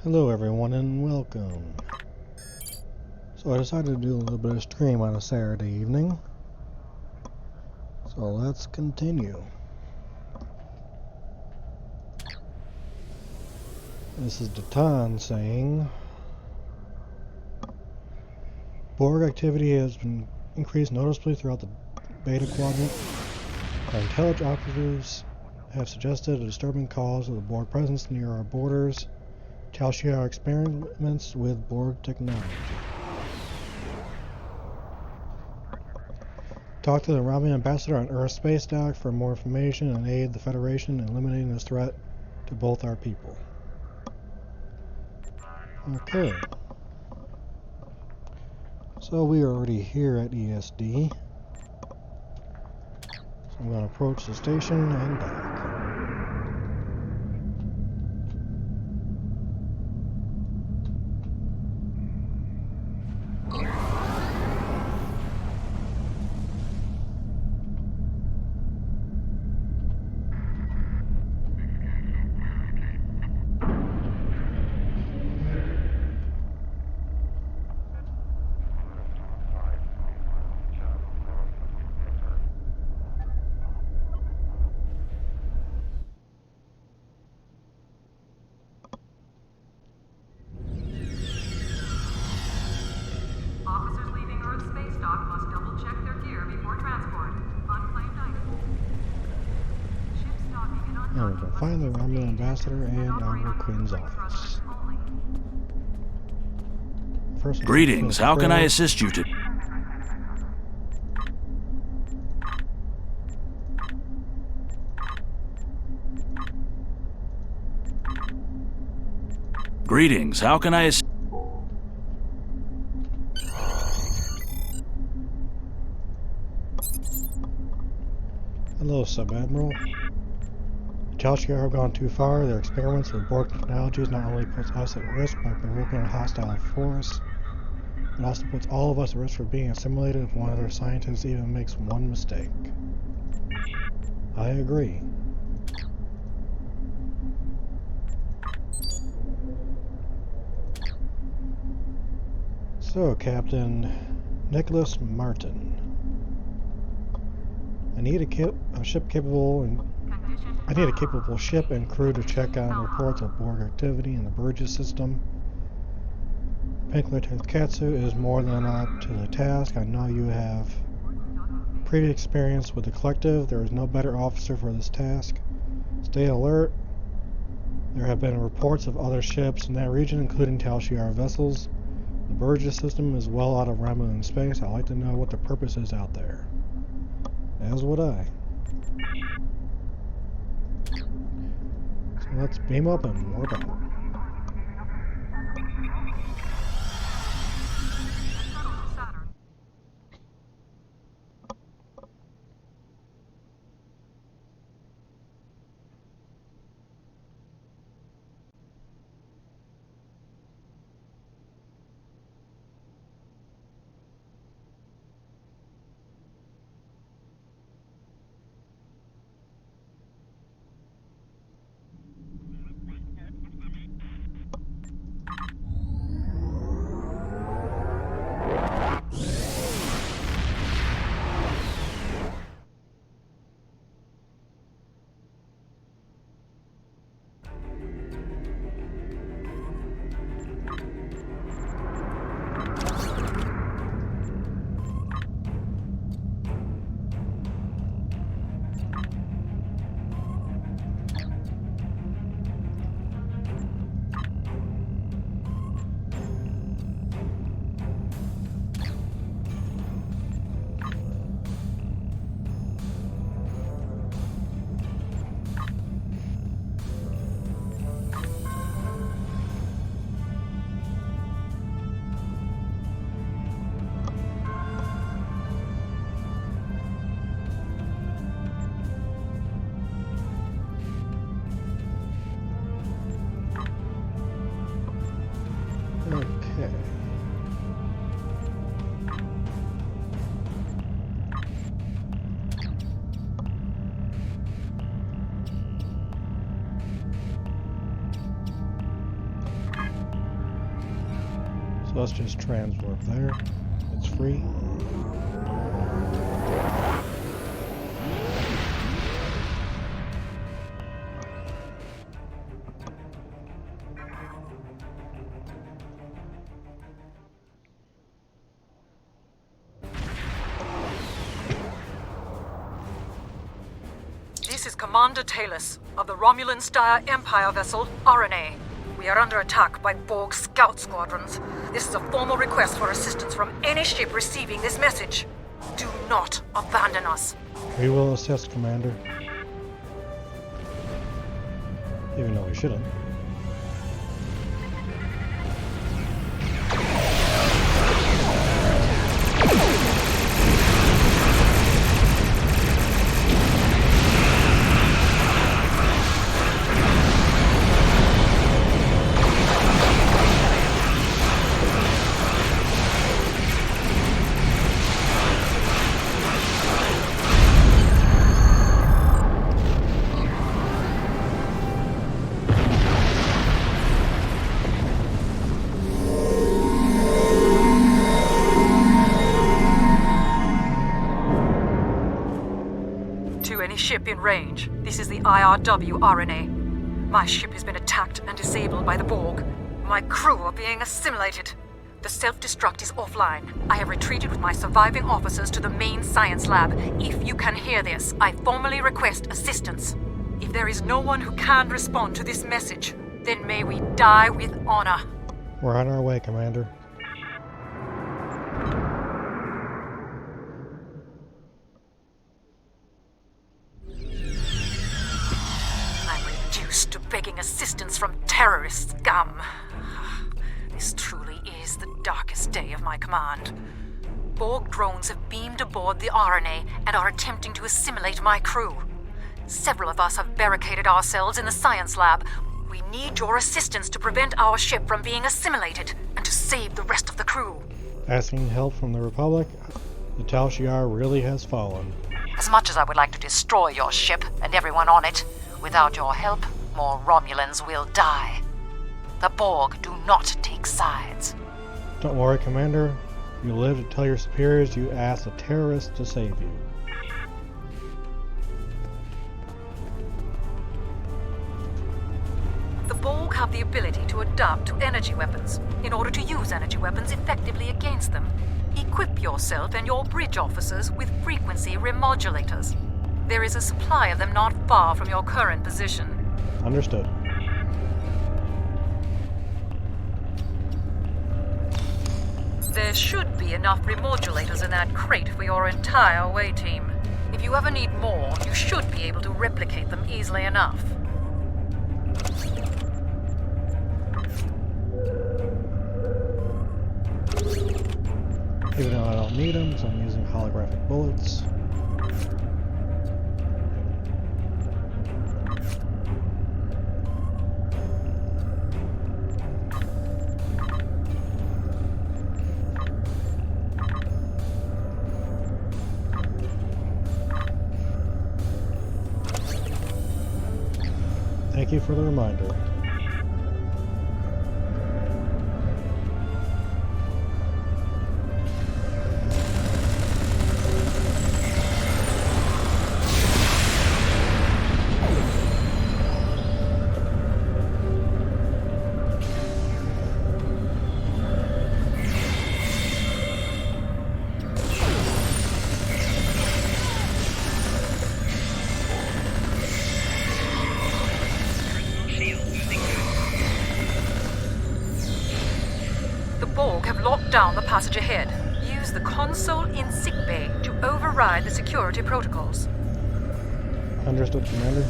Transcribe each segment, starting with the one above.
Hello everyone and welcome. So I decided to do a little bit of stream on a Saturday evening. So let's continue. This is Datan saying, Borg activity has been increased noticeably throughout the Beta Quadrant. Our intelligence operatives have suggested a disturbing cause of the Borg presence near our borders. Our experiments with Borg technology. Talk to the Romulan ambassador on Earth Space Dock for more information and aid the Federation in eliminating this threat to both our people. Okay. So we are already here at ESD. So I'm going to approach the station and dock. Officers leaving Earth Space Dock must double-check their gear before transport. Unclaimed items. Ships docking and And we're going to find the Romulan ambassador and Admiral Quinn's office. First, Greetings, how can I assist you today? Greetings, how can I assist? Hello, Sub-Admiral. Chelsea have gone too far. Their experiments with Borg technologies not only puts us at risk by provoking a hostile force, it also puts all of us at risk for being assimilated if one of their scientists even makes one mistake. I agree. So, Captain Nicholas Martin. I need a capable ship and crew to check on reports of Borg activity in the Burgess system. Pinkler Tetsu is more than up to the task. I know you have previous experience with the Collective. There is no better officer for this task. Stay alert. There have been reports of other ships in that region, including Tal Shiar vessels. The Burgess system is well out of Romulan space. I'd like to know what the purpose is out there. As would I. So let's beam up and warp out. Let's just transwarp there. It's free. This is Commander Talus of the Romulan Star Empire vessel RNA. We are under attack by Borg scout squadrons. This is a formal request for assistance from any ship receiving this message. Do not abandon us. We will assist, Commander. Even though we shouldn't. Ship in range. This is the IRW RNA. My ship has been attacked and disabled by the Borg. My crew are being assimilated. The self-destruct is offline. I have retreated with my surviving officers to the main science lab. If you can hear this, I formally request assistance. If there is no one who can respond to this message, then may we die with honor. We're on our way, Commander. To begging assistance from terrorist scum. This truly is the darkest day of my command. Borg drones have beamed aboard the RNA and are attempting to assimilate my crew. Several of us have barricaded ourselves in the science lab. We need your assistance to prevent our ship from being assimilated and to save the rest of the crew. Asking help from the Republic? The Tal Shiar really has fallen. As much as I would like to destroy your ship and everyone on it, without your help, more Romulans will die. The Borg do not take sides. Don't worry, Commander. You live to tell your superiors you asked the terrorists to save you. The Borg have the ability to adapt to energy weapons. In order to use energy weapons effectively against them, equip yourself and your bridge officers with frequency remodulators. There is a supply of them not far from your current position. Understood. There should be enough remodulators in that crate for your entire away team. If you ever need more, you should be able to replicate them easily enough. Even though I don't need them, so I'm using holographic bullets. Thank you for the reminder. Down the passage ahead. Use the console in sickbay to override the security protocols. Understood, Commander.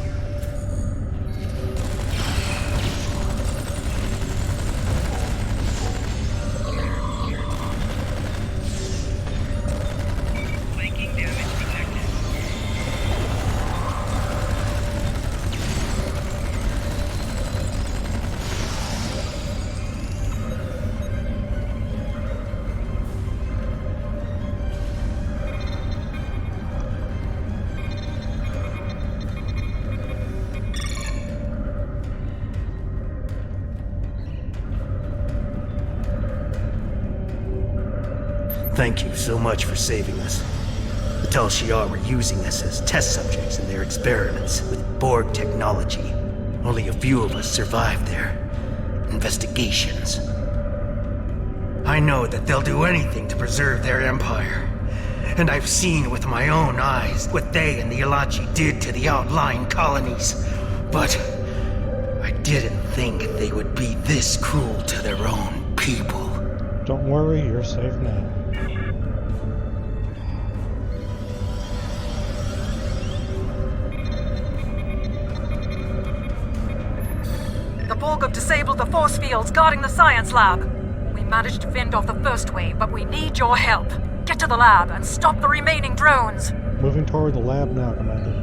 Thank you so much for saving us. The Tal Shiar were using us as test subjects in their experiments with Borg technology. Only a few of us survived their investigations. I know that they'll do anything to preserve their empire. And I've seen with my own eyes what they and the Ilachi did to the outlying colonies. But I didn't think they would be this cruel to their own people. Don't worry, you're safe now. The Borg have disabled the force fields guarding the science lab. We managed to fend off the first wave, but we need your help. Get to the lab and stop the remaining drones. Moving toward the lab now, Commander.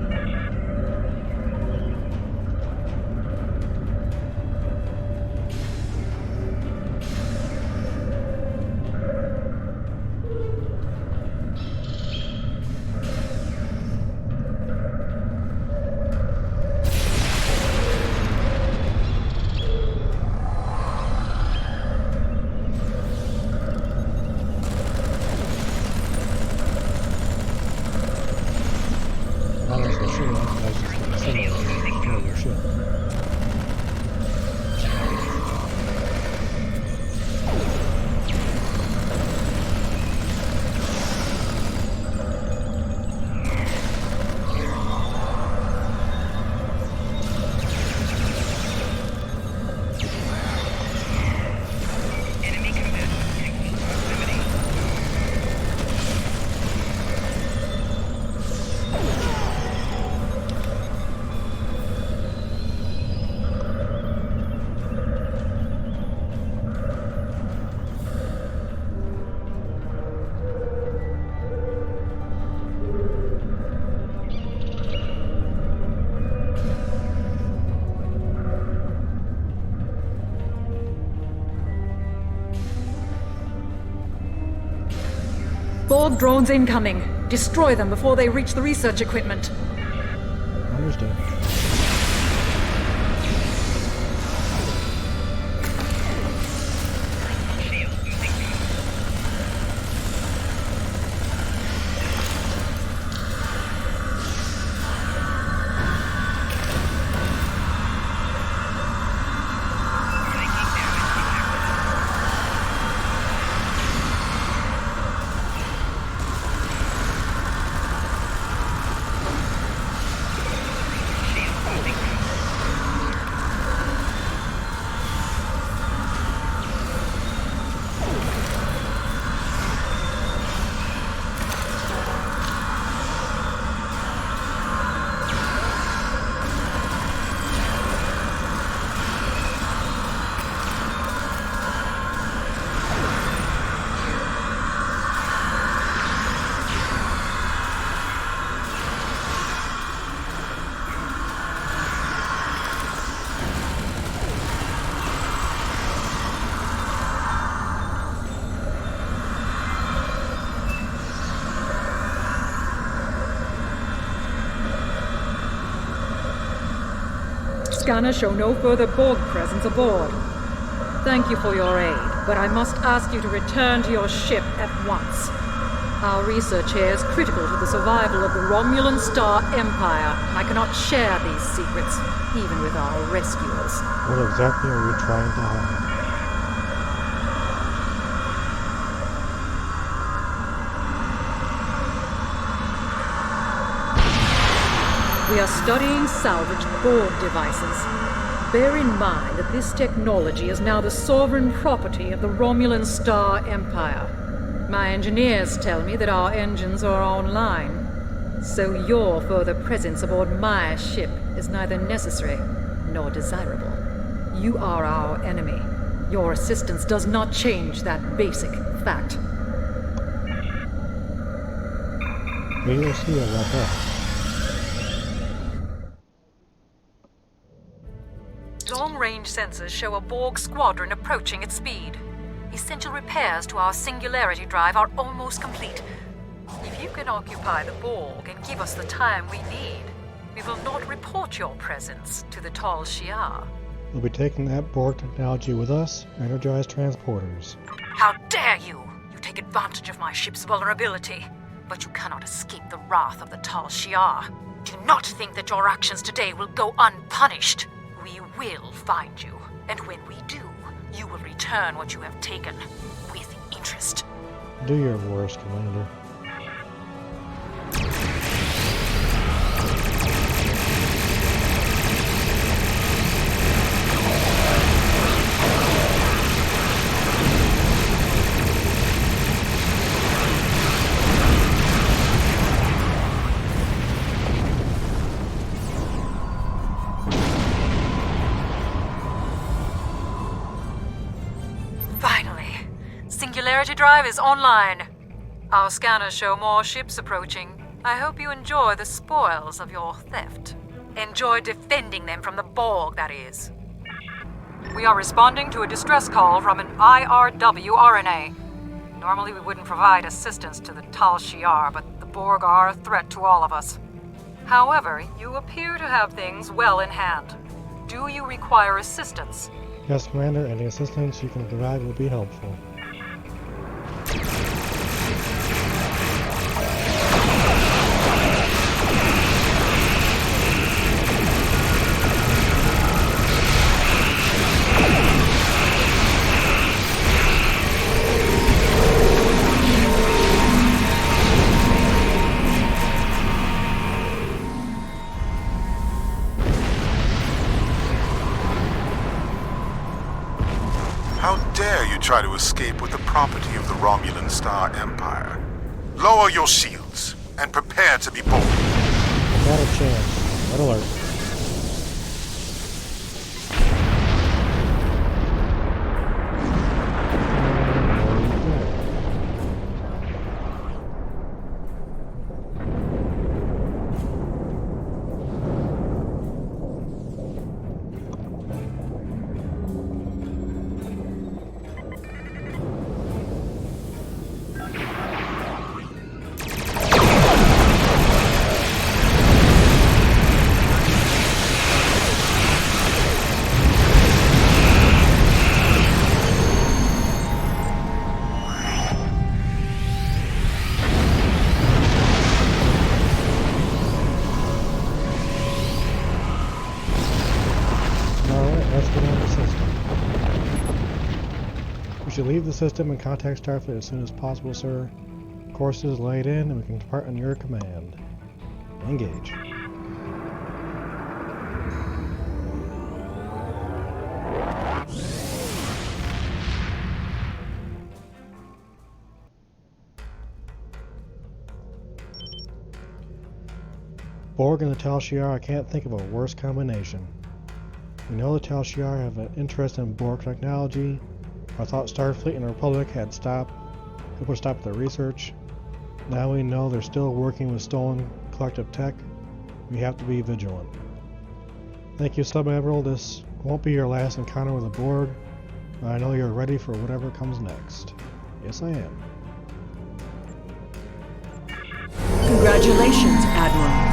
Borg drones incoming. Destroy them before they reach the research equipment. Understood. Scanners show no further Borg presence aboard. Thank you for your aid, but I must ask you to return to your ship at once. Our research here is critical to the survival of the Romulan Star Empire. I cannot share these secrets, even with our rescuers. What exactly are you trying to hide? We are studying salvaged Borg devices. Bear in mind that this technology is now the sovereign property of the Romulan Star Empire. My engineers tell me that our engines are online, so your further presence aboard my ship is neither necessary nor desirable. You are our enemy. Your assistance does not change that basic fact. We will see about that. Long-range sensors show a Borg squadron approaching at speed. Essential repairs to our singularity drive are almost complete. If you can occupy the Borg and give us the time we need, we will not report your presence to the Tal Shiar. We'll be taking that Borg technology with us, energized transporters. How dare you! You take take advantage of my ship's vulnerability, but you cannot escape the wrath of the Tal Shiar. Do not think that your actions today will go unpunished. We will find you, and when we do, you will return what you have taken with interest. Do your worst, Commander. Singularity Drive is online. Our scanners show more ships approaching. I hope you enjoy the spoils of your theft. Enjoy defending them from the Borg, that is. We are responding to a distress call from an IRW RNA. Normally we wouldn't provide assistance to the Tal Shiar, but the Borg are a threat to all of us. However, you appear to have things well in hand. Do you require assistance? Yes, Commander. Any assistance you can provide will be helpful. How dare you try to escape with the property of the Romulan Star Empire? Lower your shields and prepare to be boarded. Not a chance. Red alert. Let's get on the system. We should leave the system and contact Starfleet as soon as possible, sir. Course is laid in and we can depart on your command. Engage. Borg and the Tal Shiar, I can't think of a worse combination. We know the Tal Shiar have an interest in Borg technology. I thought Starfleet and the Republic had put stop their research. Now we know they're still working with stolen collective tech. We have to be vigilant. Thank you, Sub-Admiral. This won't be your last encounter with the Borg, but I know you're ready for whatever comes next. Yes, I am. Congratulations, Admiral.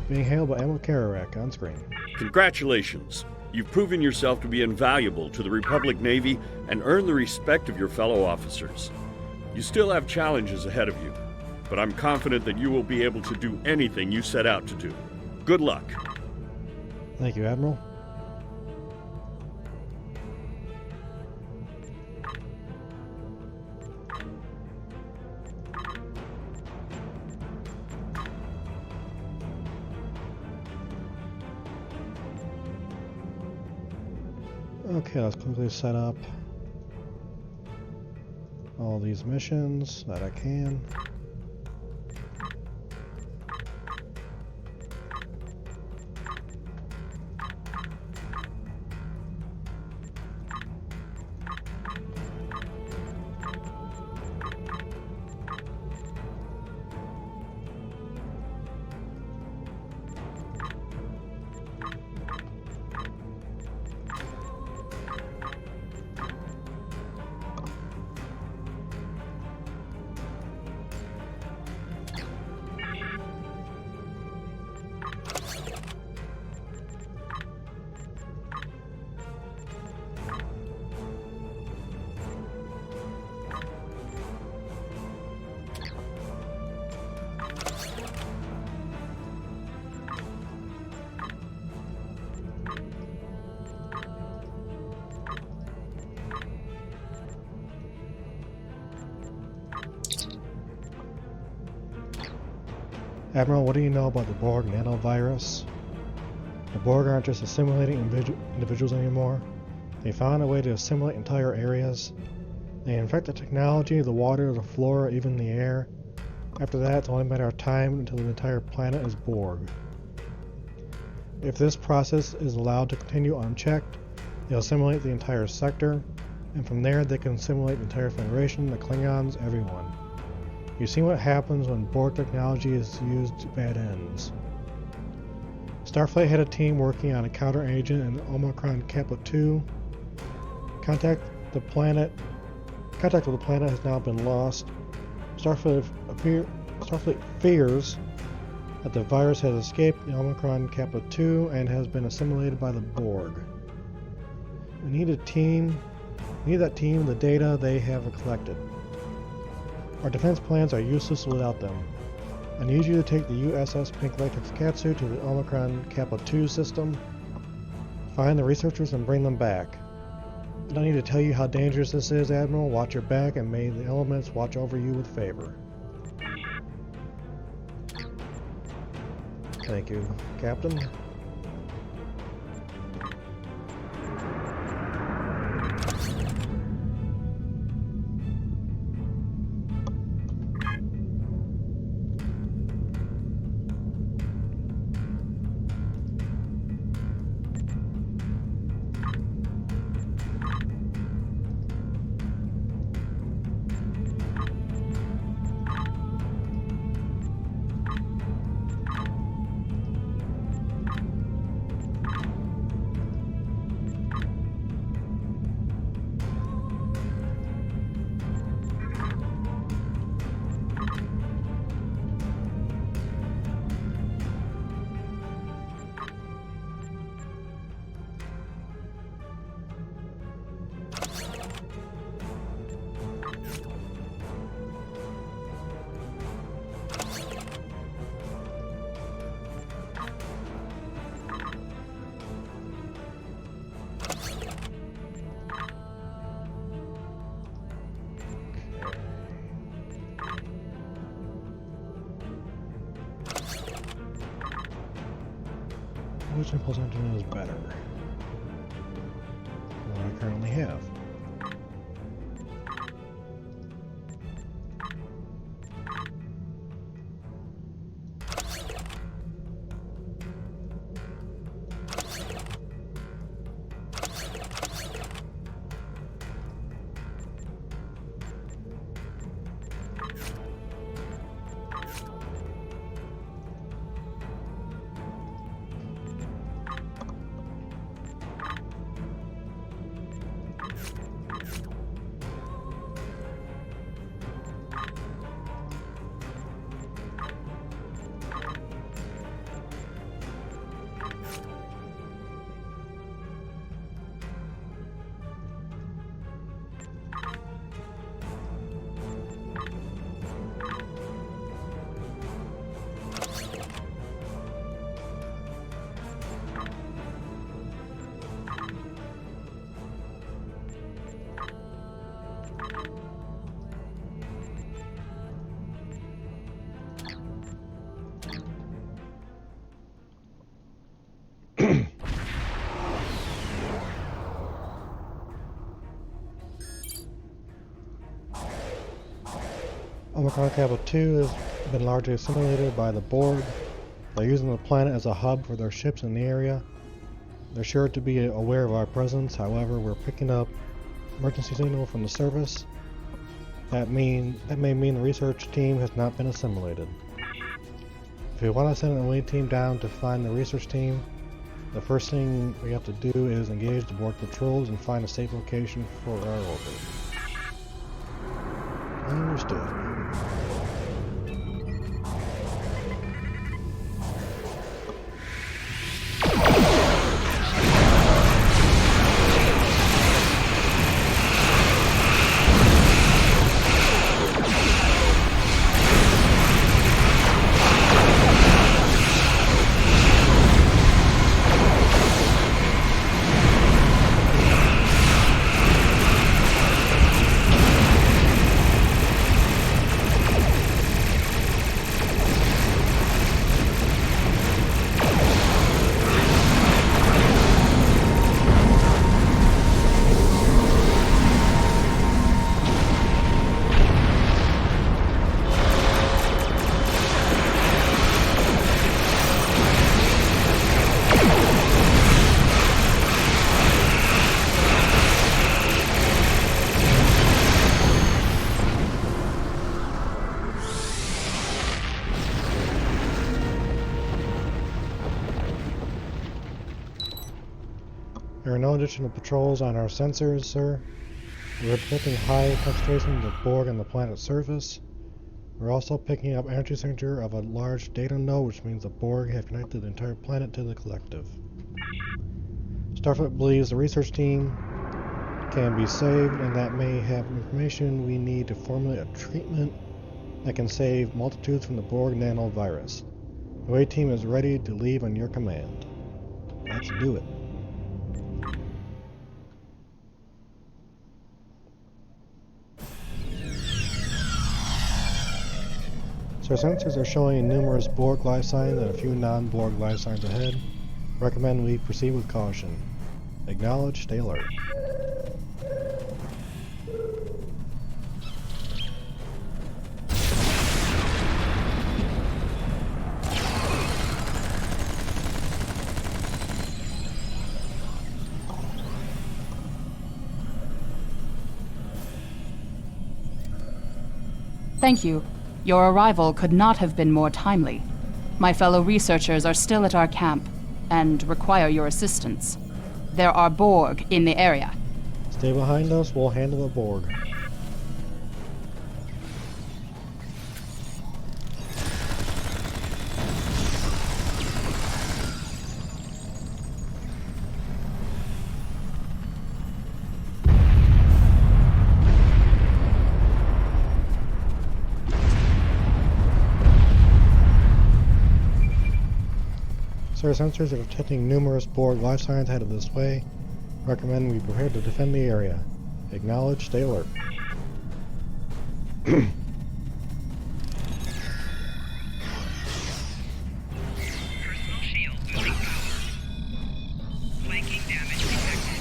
Being hailed by Admiral Kararak on screen. Congratulations. You've proven yourself to be invaluable to the Republic Navy and earned the respect of your fellow officers. You still have challenges ahead of you, but I'm confident that you will be able to do anything you set out to do. Good luck. Thank you, Admiral. Okay, let's quickly set up all these missions that I can. Admiral, what do you know about the Borg nanovirus? The Borg aren't just assimilating individuals anymore. They found a way to assimilate entire areas. They infect the technology, the water, the flora, even the air. After that, it's only a matter of time until the entire planet is Borg. If this process is allowed to continue unchecked, they'll assimilate the entire sector, and from there they can assimilate the entire Federation, the Klingons, everyone. You've seen what happens when Borg technology is used to bad ends. Starfleet had a team working on a counter-agent in Omicron Kappa 2. Contact with the planet has now been lost. Starfleet fears that the virus has escaped the Omicron Kappa 2 and has been assimilated by the Borg. We need that team, the data they have collected. Our defense plans are useless without them. I need you to take the USS Pink Latex Katsu to the Omicron Kappa 2 system. Find the researchers and bring them back. I don't need to tell you how dangerous this is, Admiral. Watch your back and may the elements watch over you with favor. Thank you, Captain. Which impulse engine is better than what I currently have? Omicron Kappa 2 has been largely assimilated by the Borg. They're using the planet as a hub for their ships in the area. They're sure to be aware of our presence, however, we're picking up emergency signal from the surface. That may mean the research team has not been assimilated. If we want to send an elite team down to find the research team, the first thing we have to do is engage the Borg patrols and find a safe location for our orbit. Understood. There are no additional patrols on our sensors, sir. We're detecting high concentrations of Borg on the planet's surface. We're also picking up energy signature of a large data node, which means the Borg have connected the entire planet to the collective. Starfleet believes the research team can be saved, and that may have information we need to formulate a treatment that can save multitudes from the Borg nanovirus. The away team is ready to leave on your command. Let's do it. So our sensors are showing numerous Borg life signs and a few non-Borg life signs ahead. Recommend we proceed with caution. Acknowledge, stay alert. Thank you. Your arrival could not have been more timely. My fellow researchers are still at our camp and require your assistance. There are Borg in the area. Stay behind us, we'll handle the Borg. Our sensors are detecting numerous Borg life signs headed this way. Recommend we prepare to defend the area. Acknowledge, stay alert. Personal shield losing power. Flanking damage detected.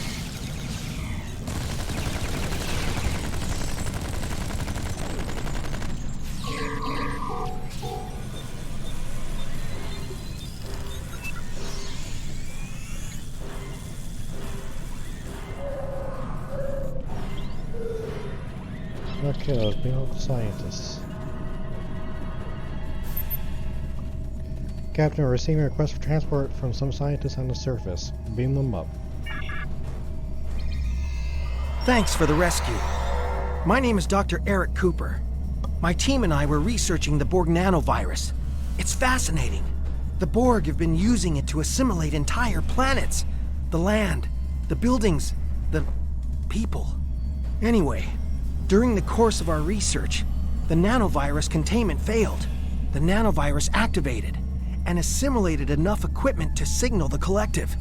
Okay, those being scientists. Captain, we're receiving a request for transport from some scientists on the surface. Beam them up. Thanks for the rescue. My name is Dr. Eric Cooper. My team and I were researching the Borg nanovirus. It's fascinating. The Borg have been using it to assimilate entire planets. The land, the buildings, the people. Anyway, during the course of our research, the nanovirus containment failed. The nanovirus activated and assimilated enough equipment to signal the collective.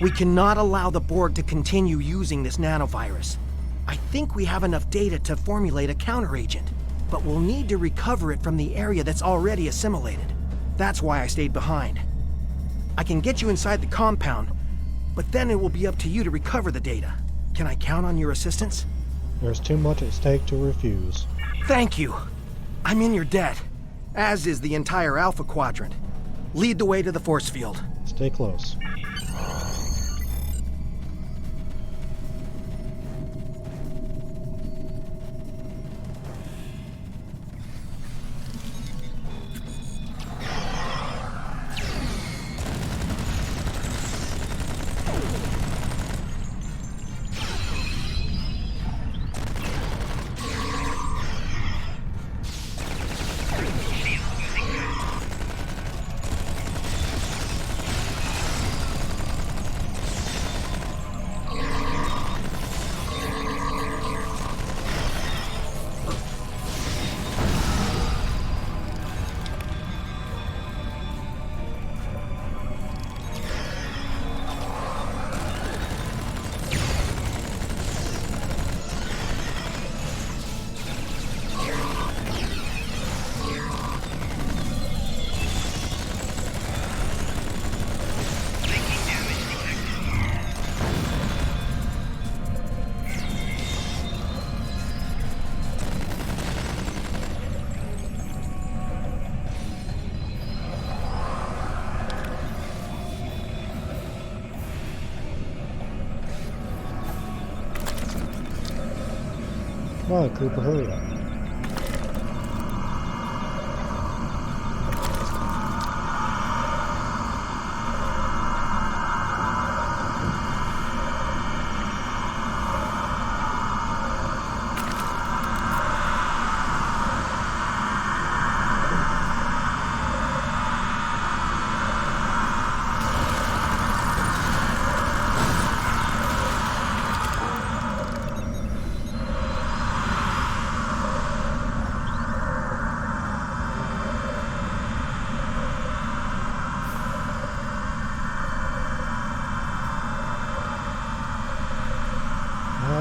We cannot allow the Borg to continue using this nanovirus. I think we have enough data to formulate a counteragent, but we'll need to recover it from the area that's already assimilated. That's why I stayed behind. I can get you inside the compound, but then it will be up to you to recover the data. Can I count on your assistance? There's too much at stake to refuse. Thank you. I'm in your debt, as is the entire Alpha Quadrant. Lead the way to the force field. Stay close. Come on, Cooper, hurry up.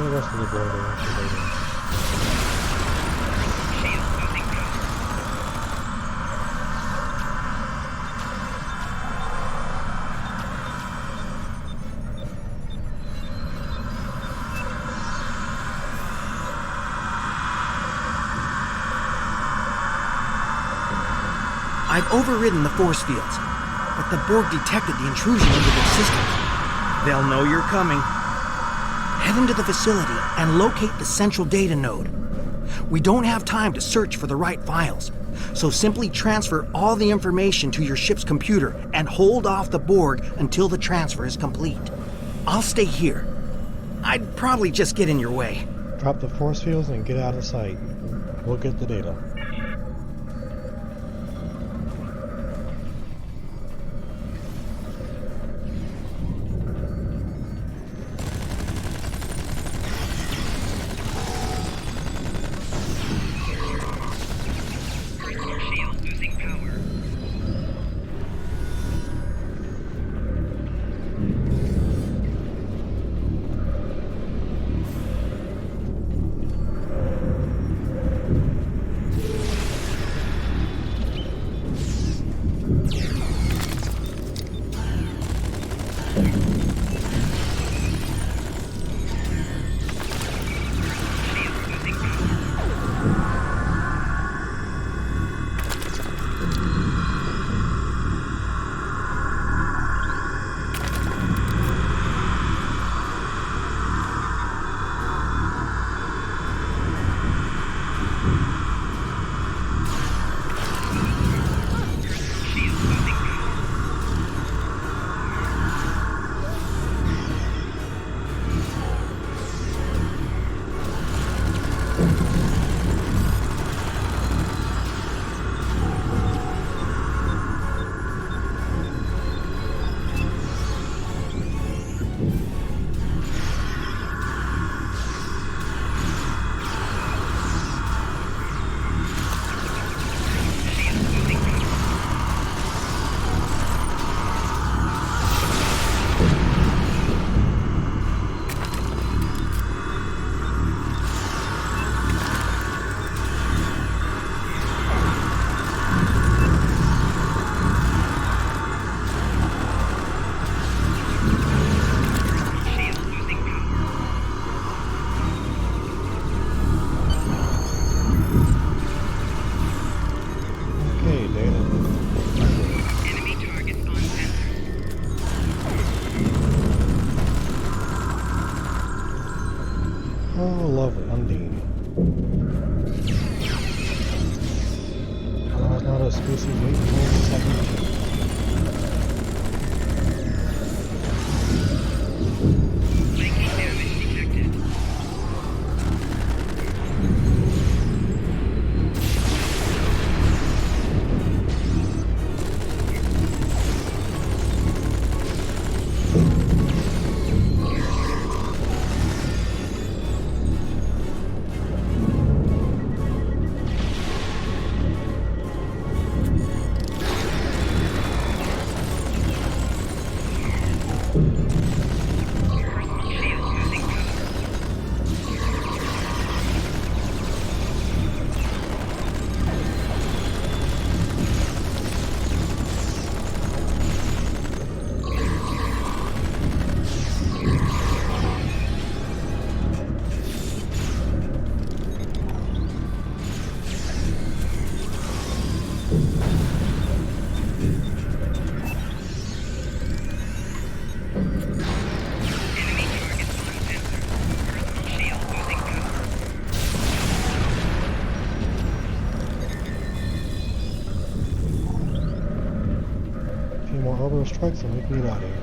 the rest of the board are activated. Shield losing power. I've overridden the force fields, but the Borg detected the intrusion into their system. They'll know you're coming. Head into the facility and locate the central data node. We don't have time to search for the right files, so simply transfer all the information to your ship's computer and hold off the Borg until the transfer is complete. I'll stay here. I'd probably just get in your way. Drop the force fields and get out of sight. We'll get the data. Personal shield losing power. Oh, lovely, Undine. Oh, it's not a species 8.72. Flanking damage detected. Personal shield losing power. Enemy targets on sensor. Personal shield losing power. A few more orbital strikes and we can get out of here.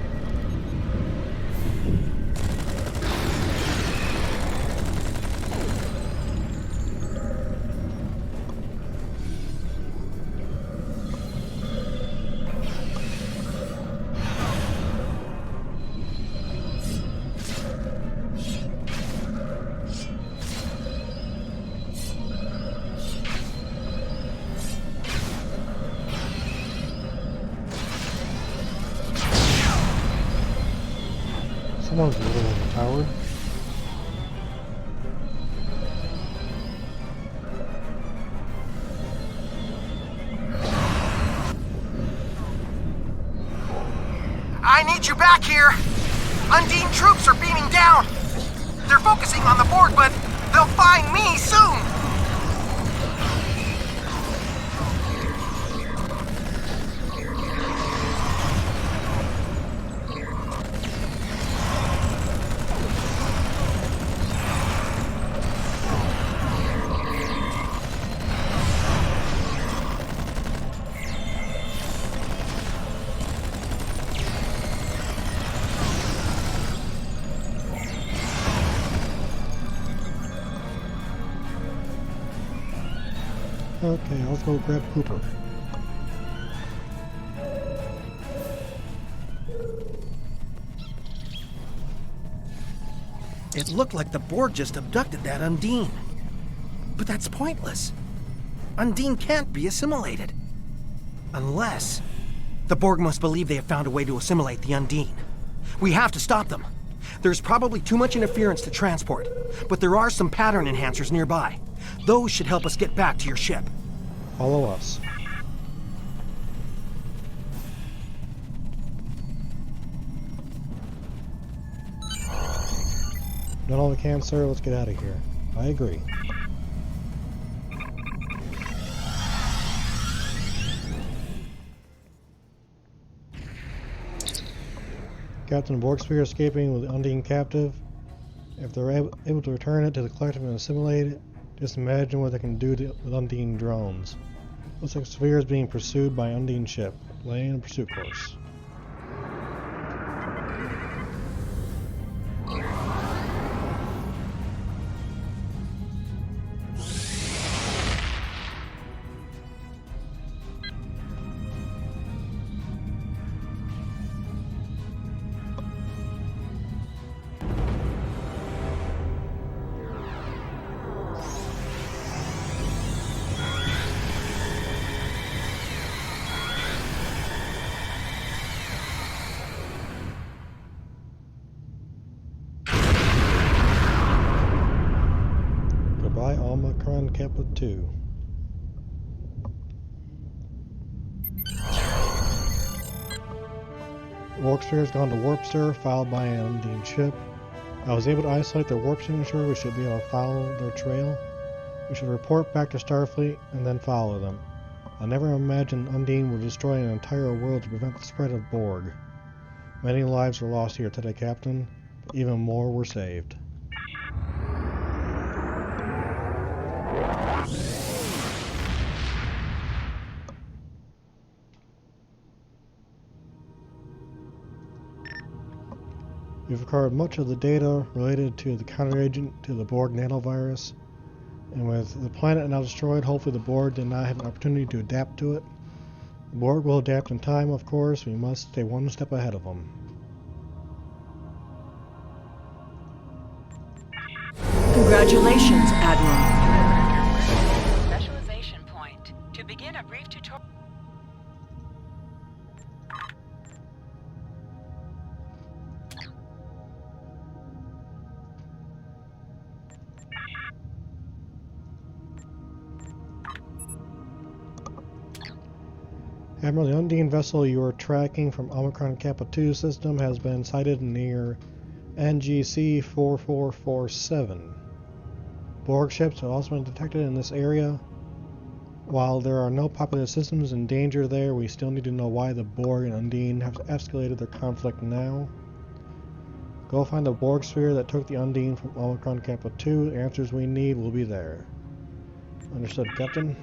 Someone's living in the tower. need you back here! Undine troops are beaming down! They're focusing on the Borg, but they'll find me soon! Okay, let's go grab Cooper. It looked like the Borg just abducted that Undine. But that's pointless. Undine can't be assimilated. Unless... the Borg must believe they have found a way to assimilate the Undine. We have to stop them. There's probably too much interference to transport, but there are some pattern enhancers nearby. Those should help us get back to your ship. Follow us. Done all we can, sir. Let's get out of here. I agree. Captain Borg sphere escaping with the Undine captive. If they're able to return it to the collective and assimilate it, just imagine what they can do with Undine drones. Looks like Sphere is being pursued by Undine ship, laying a pursuit course. Goodbye, Omicron Kappa 2. Borg sphere has gone to Warpster, followed by an Undine ship. I was able to isolate their warp signature. We should be able to follow their trail. We should report back to Starfleet and then follow them. I never imagined Undine would destroy an entire world to prevent the spread of Borg. Many lives were lost here today, Captain, but even more were saved. We've recovered much of the data related to the counteragent to the Borg nanovirus, and with the planet now destroyed, hopefully the Borg did not have an opportunity to adapt to it. The Borg will adapt in time, of course. We must stay one step ahead of them. Congratulations, Admiral. Specialization point. To begin a brief tutorial. Admiral, the Undine vessel you are tracking from Omicron Kappa 2 system has been sighted near NGC 4447. Borg ships have also been detected in this area. While there are no populated systems in danger there, we still need to know why the Borg and Undine have escalated their conflict now. Go find the Borg sphere that took the Undine from Omicron Kappa 2. The answers we need will be there. Understood, Captain.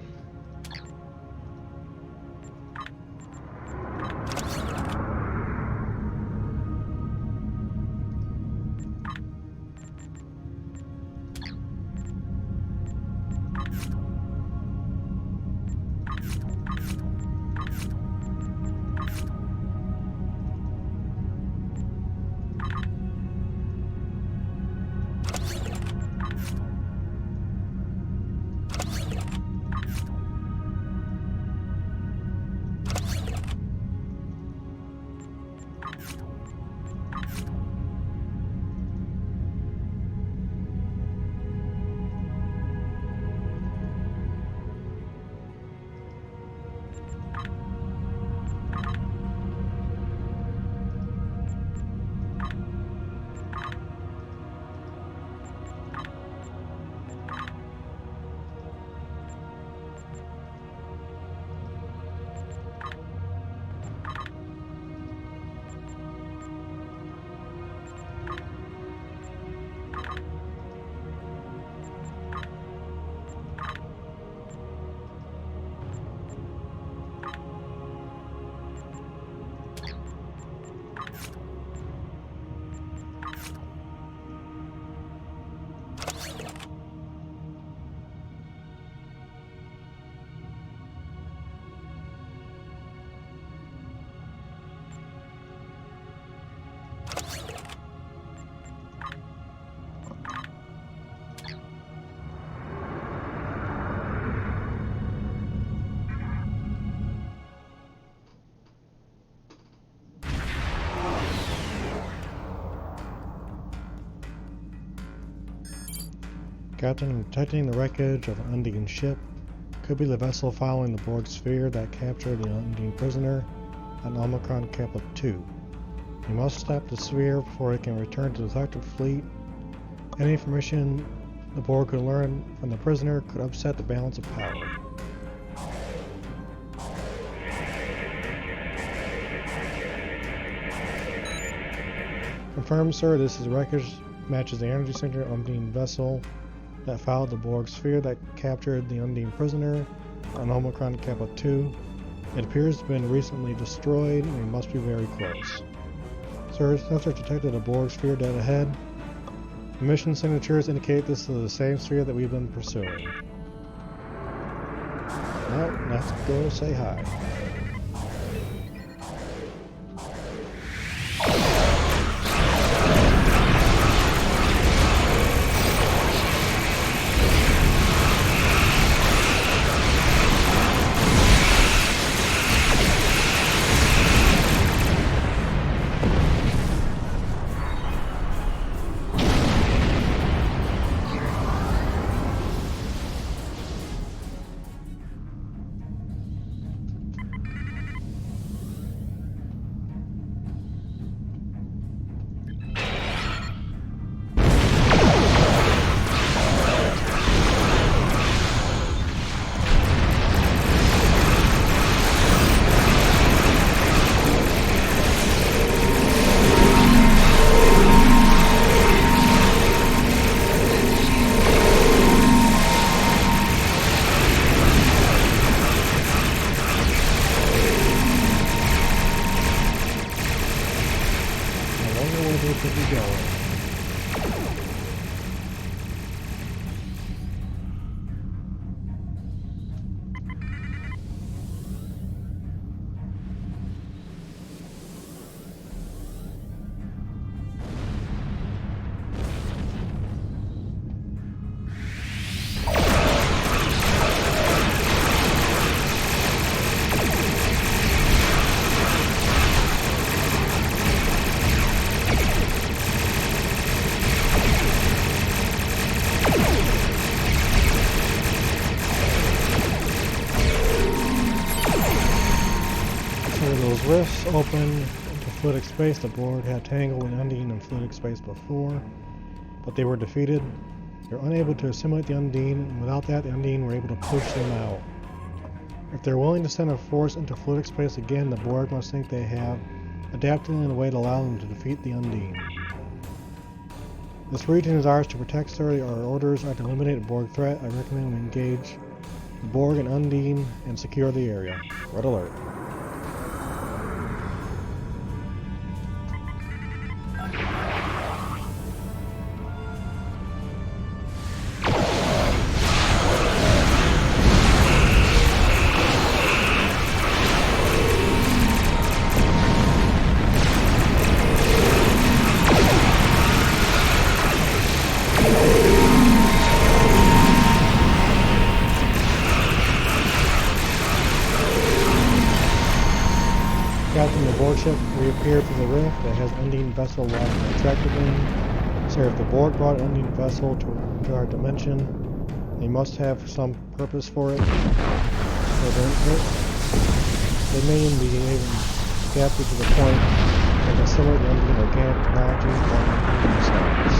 Captain, detecting the wreckage of an Undine ship. Could be the vessel following the Borg sphere that captured the Undine prisoner on Omicron Kappa 2. You must stop the sphere before it can return to the selected fleet. Any information the Borg could learn from the prisoner could upset the balance of power. Confirmed, sir. This is wreckage matches the energy signature of Undine vessel that followed the Borg sphere that captured the Undine prisoner on Omicron Kappa 2. It appears to have been recently destroyed and we must be very close. Sir, sensors detected a Borg sphere dead ahead. Mission signatures indicate this is the same sphere that we've been pursuing. Well, let's go say hi. Rifts open into fluidic space. The Borg had tangled with Undine in fluidic space before, but they were defeated. They're unable to assimilate the Undine, and without that, the Undine were able to push them out. If they're willing to send a force into fluidic space again, the Borg must think they have adapted in a way to allow them to defeat the Undine. This region is ours to protect, sir. Our orders are to eliminate a Borg threat. I recommend we engage the Borg and Undine and secure the area. Red alert. Captain, the Borg ship reappeared from the rift that has Undine vessel locked attractively. Sir, if the Borg brought Undine vessel to our dimension, they must have some purpose for it. So they may even be adapted to the point that can simulate the Undine organic technology while themselves.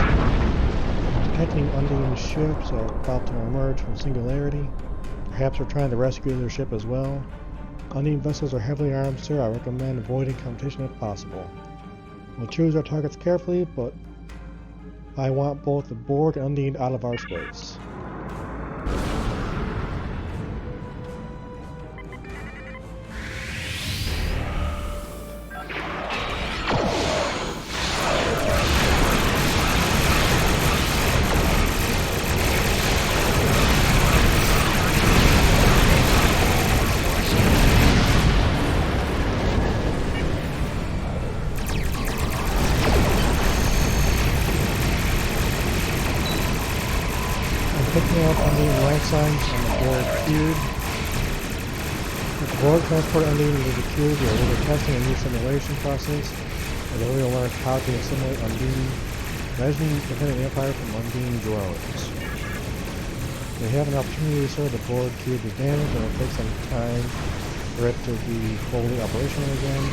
Detecting Undine ships are about to emerge from singularity. Perhaps they're trying to rescue their ship as well. Undine vessels are heavily armed, sir. I recommend avoiding competition if possible. We'll choose our targets carefully, but I want both the Borg and Undine out of our space. picking up Undine life signs on the Borg cube. With the Borg transport Undine into the cube, we are either testing a new simulation process, or the will learn how to assimilate Undine, imagining defending the Empire from Undine drones. We have an opportunity to restore the Borg cube is damaged, and it will take some time for it to be fully operational again.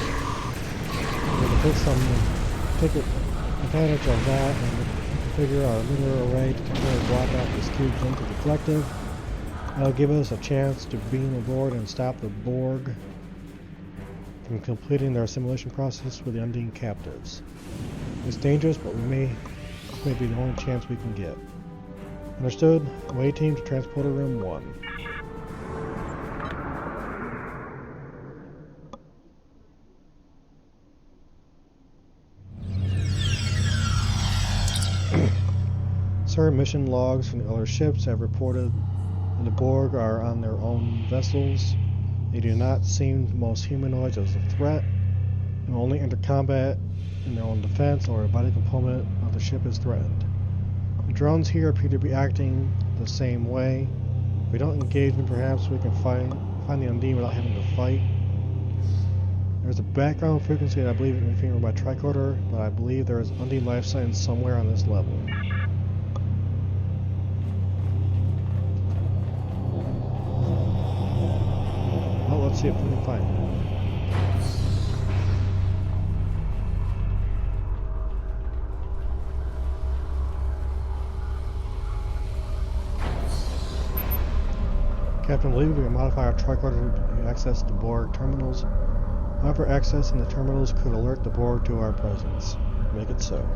We can take advantage of that and configure our lunar array to temporarily block out this cube's link to the collective. That'll give us a chance to beam aboard and stop the Borg from completing their assimilation process with the Undine captives. It's dangerous, but this may be the only chance we can get. Understood. Away team to Transporter Room 1. Sir, mission logs from the other ships have reported that the Borg are on their own vessels. They do not seem most humanoids as a threat, and will only enter combat in their own defense or a vital component of the ship is threatened. The drones here appear to be acting the same way. If we don't engage them, perhaps we can find the Undine without having to fight. There's a background frequency that I believe is inferior by tricorder, but I believe there is Undine life signs somewhere on this level. Well, let's see if we can find it. Captain, believe we can modify our tricorder to access the Borg terminals. However, accessing the terminals could alert the Borg to our presence. Make it so.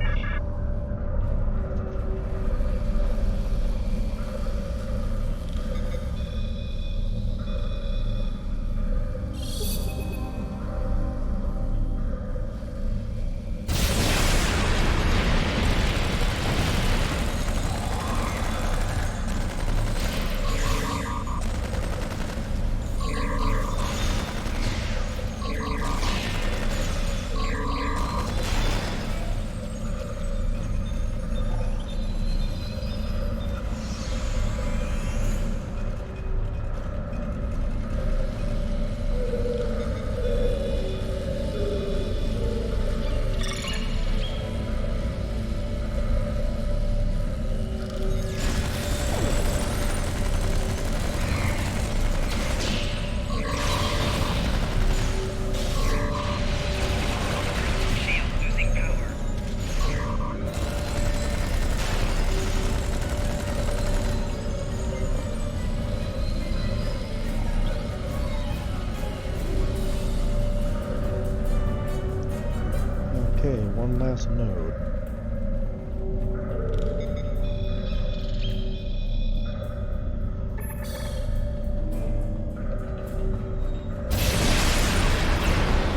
Okay, one last node.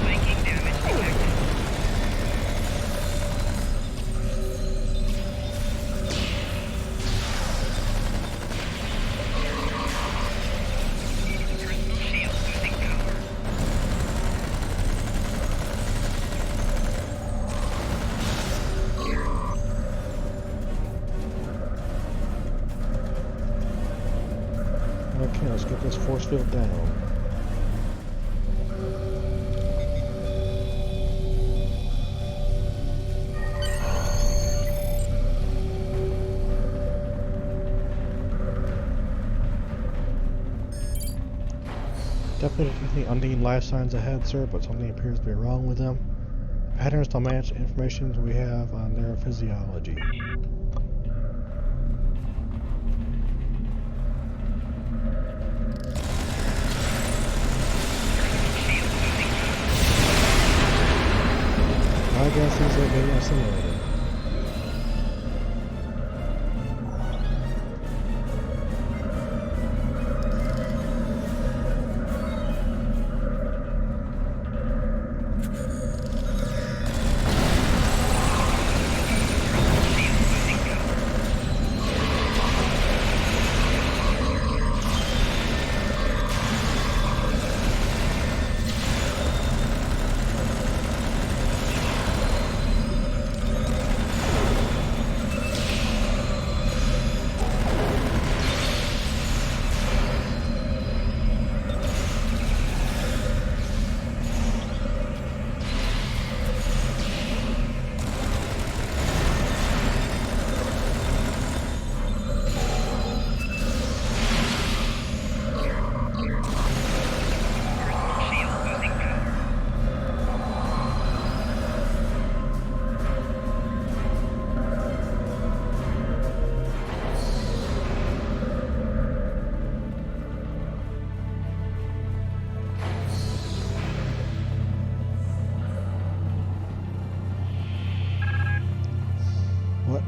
Flanking damage detected. Personal shield losing power. Okay, let's get this force field down. Definitely the Undine life signs ahead, sir, but something appears to be wrong with them. Patterns don't match information we have on their physiology. My guess is they're being assimilated.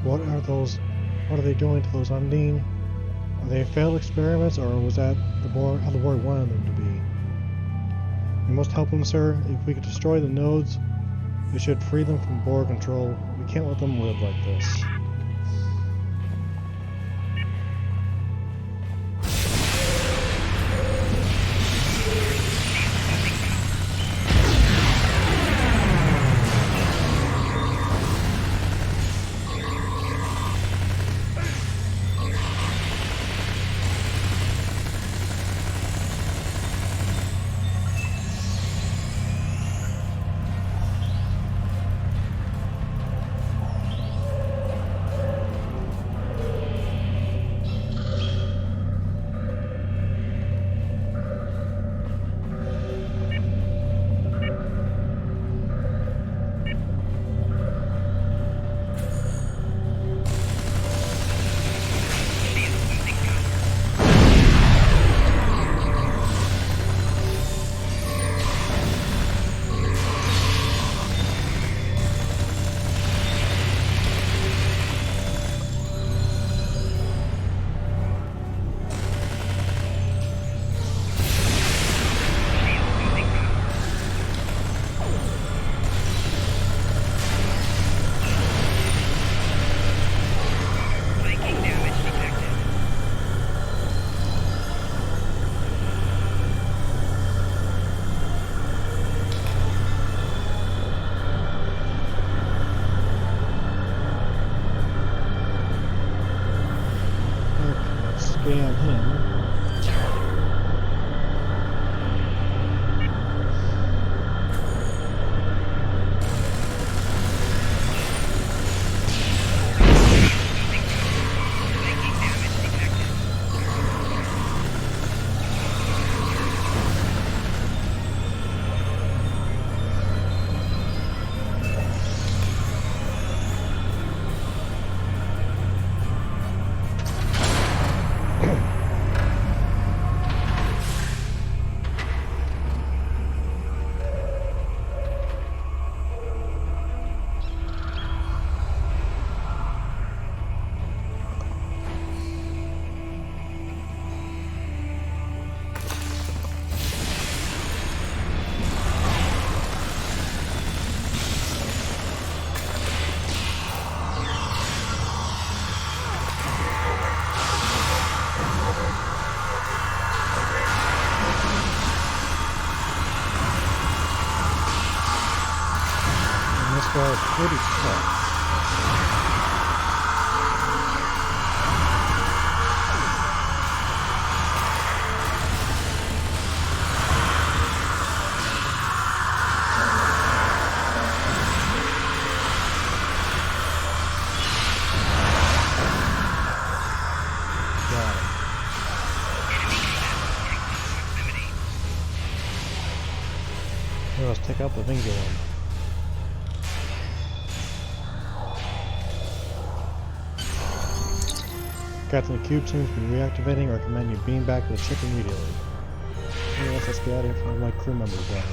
What are those? What are they doing to those Undine? Are they failed experiments, or was that the Borg, how the Borg wanted them to be? We must help them, sir. If we could destroy the nodes, we should free them from Borg control. We can't let them live like this. Scan him. Well, pretty tough. Got it. Here, let's take out the Vingulan. Captain, the cube seems to be reactivating. Recommend you beam back to the ship immediately. Yes, let's get out of here before my crew members die.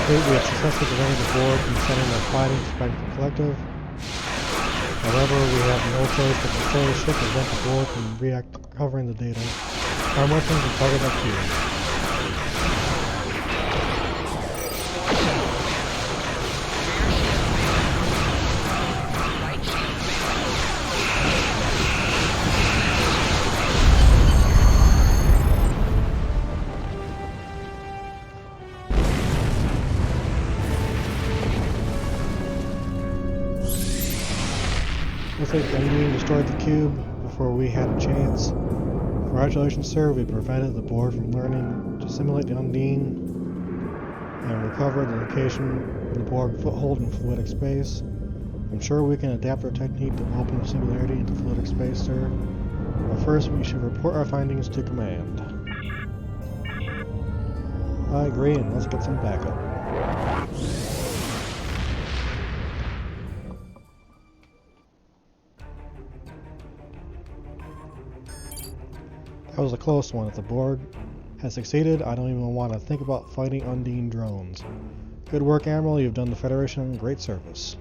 We have successfully prevented the Borg from sending their fightings back to the collective. However, we have no choice but to destroy the ship and prevent the Borg from recovering the data. Arm weapons and target that cube. Looks like Undine destroyed the cube before we had a chance. Congratulations, sir. We prevented the Borg from learning to simulate the Undine and recovered the location of the Borg foothold in fluidic space. I'm sure we can adapt our technique to open singularity into fluidic space, sir. But first, we should report our findings to command. I agree, and let's get some backup. That was a close one. If the Borg has succeeded. I don't even want to think about fighting Undine drones. Good work, Admiral. You've done the Federation great service.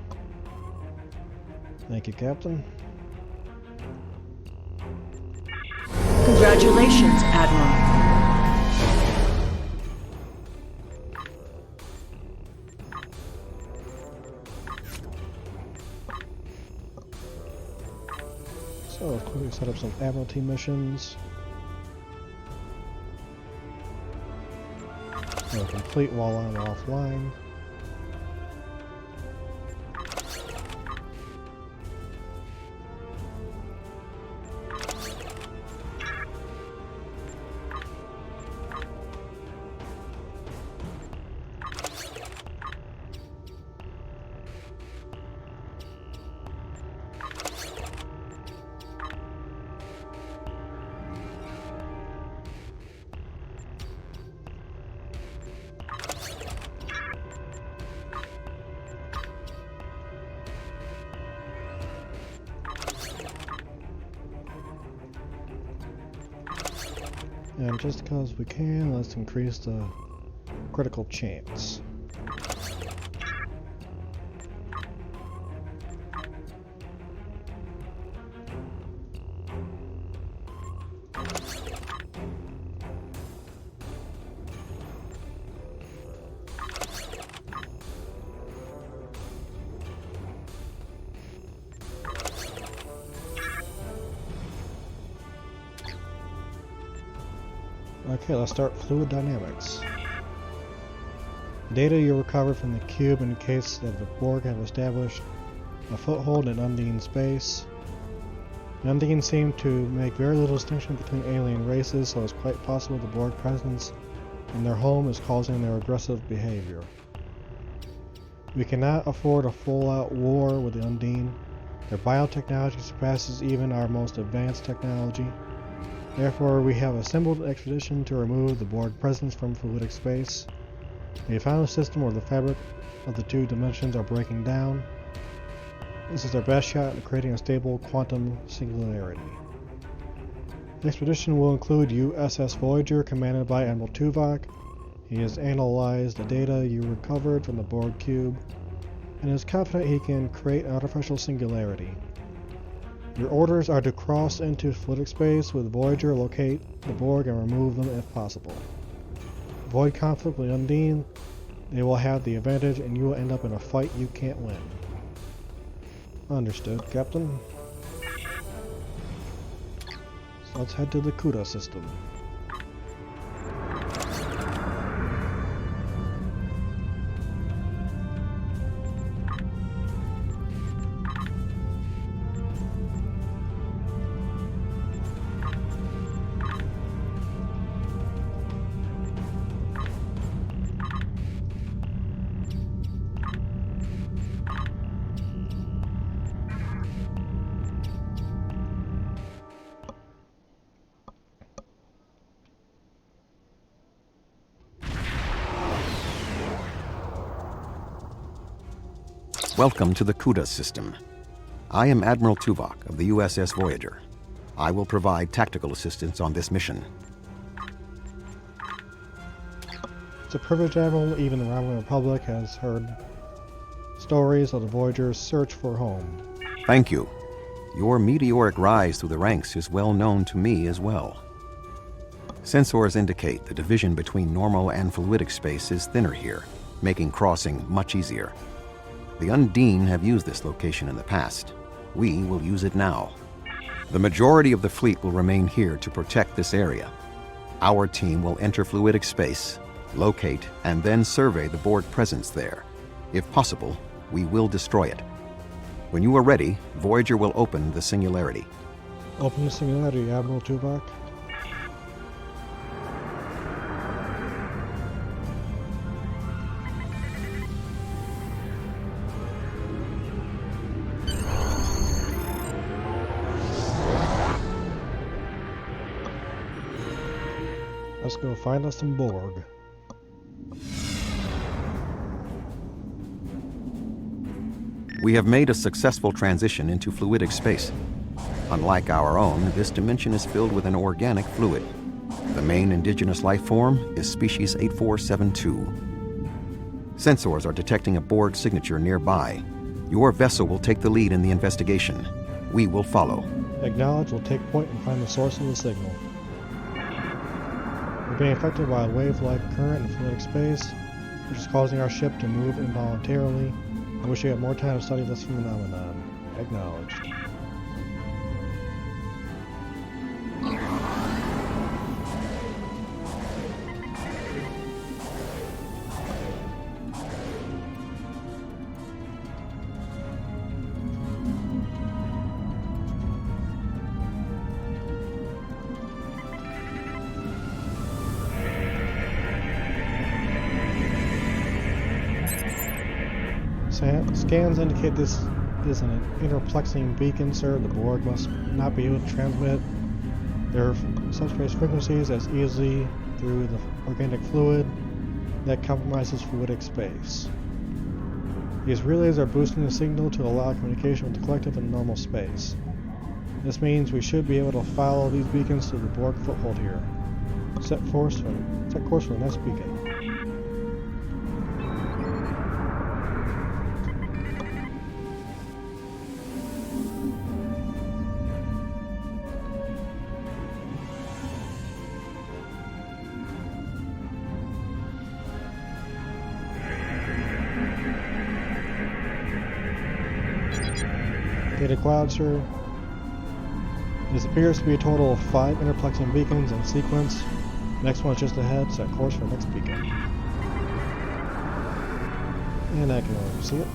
Thank you, Captain. Congratulations, Admiral. So let's quickly set up some Admiralty missions. They'll complete while I'm offline. And just because we can, let's increase the critical chance. Okay, let's start fluid dynamics. Data you recovered from the cube indicates that the Borg have established a foothold in Undine space. The Undine seem to make very little distinction between alien races, so it's quite possible the Borg presence in their home is causing their aggressive behavior. We cannot afford a full-out war with the Undine. Their biotechnology surpasses even our most advanced technology. Therefore, we have assembled an expedition to remove the Borg presence from fluidic space. We have found a system where the fabric of the two dimensions are breaking down. This is our best shot at creating a stable quantum singularity. The expedition will include USS Voyager, commanded by Admiral Tuvok. He has analyzed the data you recovered from the Borg cube, and is confident he can create an artificial singularity. Your orders are to cross into fluidic space with Voyager, locate the Borg, and remove them if possible. Avoid conflict with Undine. They will have the advantage, and you will end up in a fight you can't win. Understood, Captain. So let's head to the CUDA system. Welcome to the CUDA system. I am Admiral Tuvok of the USS Voyager. I will provide tactical assistance on this mission. It's a privilege, Admiral. Even the Romulan Republic has heard stories of the Voyager's search for home. Thank you. Your meteoric rise through the ranks is well known to me as well. Sensors indicate the division between normal and fluidic space is thinner here, making crossing much easier. The Undine have used this location in the past. We will use it now. The majority of the fleet will remain here to protect this area. Our team will enter fluidic space, locate, and then survey the Borg presence there. If possible, we will destroy it. When you are ready, Voyager will open the singularity. Open the singularity, Admiral Tuvok. Let's go find us some Borg. We have made a successful transition into fluidic space. Unlike our own, this dimension is filled with an organic fluid. The main indigenous life form is species 8472. Sensors are detecting a Borg signature nearby. Your vessel will take the lead in the investigation. We will follow. Acknowledge will take point and find the source of the signal. We're being affected by a wave-like current in fluidic space, which is causing our ship to move involuntarily. I wish we had more time to study this phenomenon. Acknowledged. Scans indicate this is an interplexing beacon, sir. The Borg must not be able to transmit their subspace frequencies as easily through the organic fluid that compromises fluidic space. These relays are boosting the signal to allow communication with the collective in normal space. This means we should be able to follow these beacons to the Borg foothold here. Set course for the next beacon. Data cloud, sir. This appears to be a total of 5 interplexing beacons in sequence. Next one is just ahead, set course for the next beacon. And I can already see it.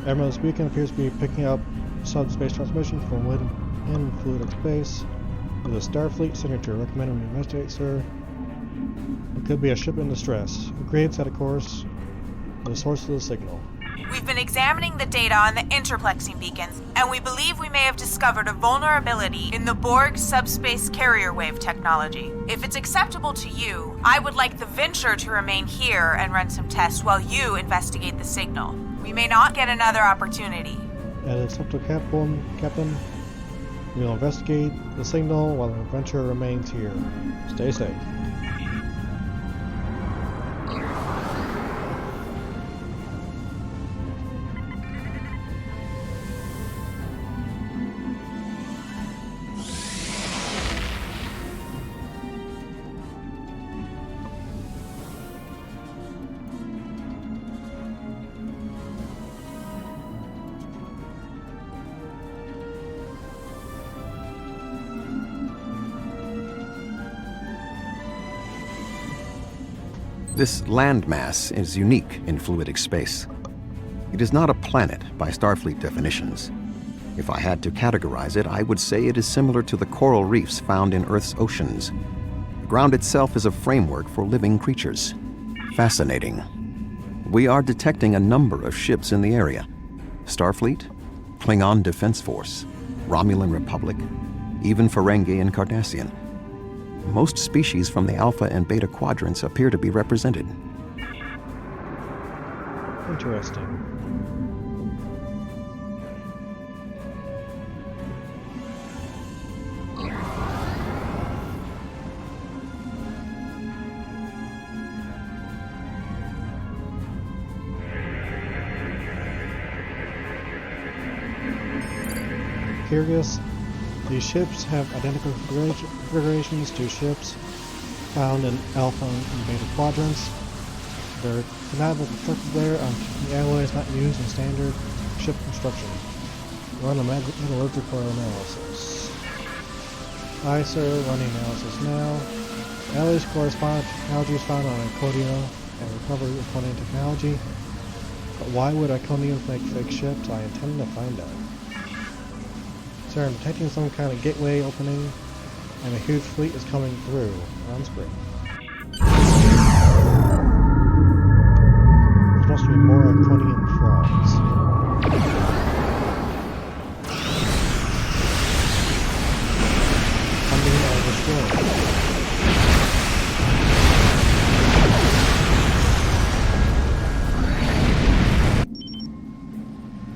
Admiral's beacon appears to be picking up subspace transmission from within fluidic space with a Starfleet signature. Recommend we investigate, sir. It could be a ship in distress. Agreed, set a course for the source of the signal. We've been examining the data on the interplexing beacons, and we believe we may have discovered a vulnerability in the Borg subspace carrier wave technology. If it's acceptable to you, I would like the Venture to remain here and run some tests while you investigate the signal. We may not get another opportunity. As accepted, Captain. We will investigate the signal while the Venture remains here. Stay safe. This landmass is unique in fluidic space. It is not a planet by Starfleet definitions. If I had to categorize it, I would say it is similar to the coral reefs found in Earth's oceans. The ground itself is a framework for living creatures. Fascinating. We are detecting a number of ships in the area. Starfleet, Klingon Defense Force, Romulan Republic, even Ferengi and Cardassian. Most species from the Alpha and Beta quadrants appear to be represented. Interesting. Curious. These ships have identical configurations to ships found in Alpha and Beta quadrants. They're compatible constructed there on the alloys not used in standard ship construction. Run a metallurgical analysis. Aye, sir, running analysis now. Alloys correspond to technologies found on Iconia and recovery Iconian technology. But why would Iconians make fake ships? I intend to find out. Sir, I'm detecting some kind of gateway opening, and a huge fleet is coming through on screen. There must be more Iconian frogs. being destroyed.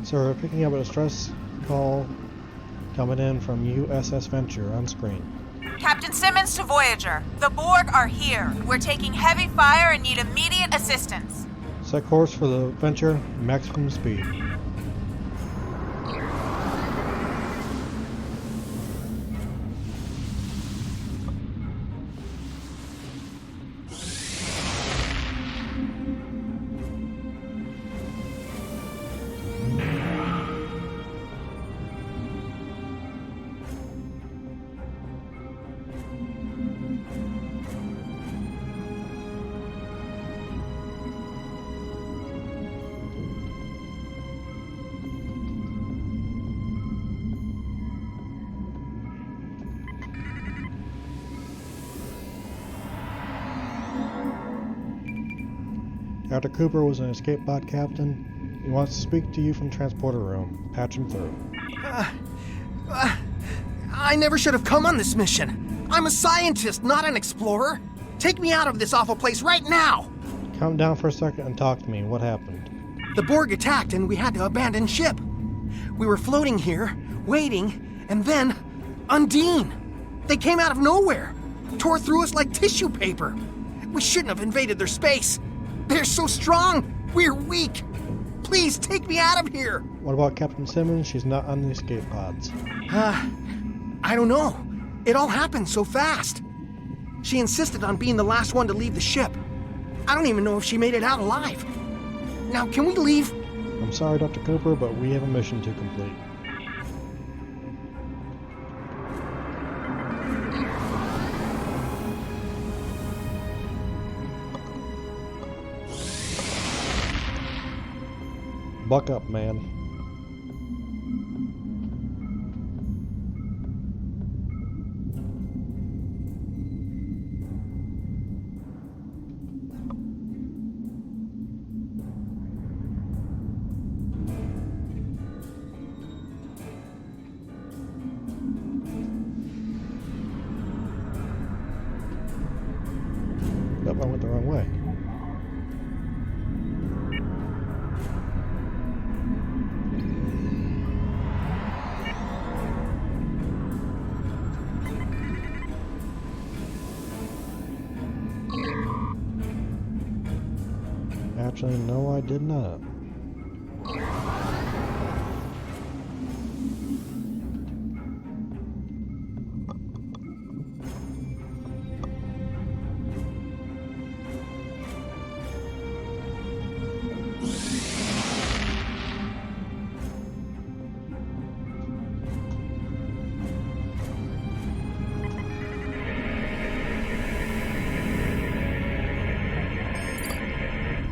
So we're picking up a distress call coming in from USS Venture on screen. Captain Simmons to Voyager. The Borg are here. We're taking heavy fire and need immediate assistance. Set course for the Venture, maximum speed. Dr. Cooper was an escape pod captain. He wants to speak to you from transporter room. Patch him through. I never should have come on this mission. I'm a scientist, not an explorer. Take me out of this awful place right now! Calm down for a second and talk to me. What happened? The Borg attacked and we had to abandon ship. We were floating here, waiting, and then Undine! They came out of nowhere, tore through us like tissue paper. We shouldn't have invaded their space. They're so strong, we're weak. Please take me out of here. What about Captain Simmons? She's not on the escape pods. I don't know. It all happened so fast. She insisted on being the last one to leave the ship. I don't even know if she made it out alive. Now, can we leave? I'm sorry, Dr. Cooper, but we have a mission to complete. Buck up, man. Nope, I went the wrong way. Actually, no, I did not.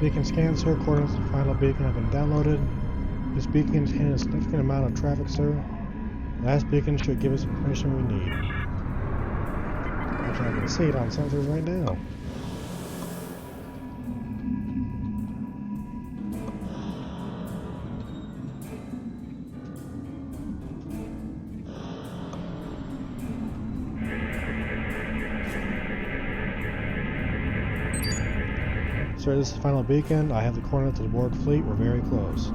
Beacon scan, sir. Coordinates of the final beacon have been downloaded. This beacon contains a significant amount of traffic, sir. Last beacon should give us the information we need. Actually, I can see it on sensors right now. Sir, this is the final beacon. I have the coordinates of the Borg fleet. We're very close.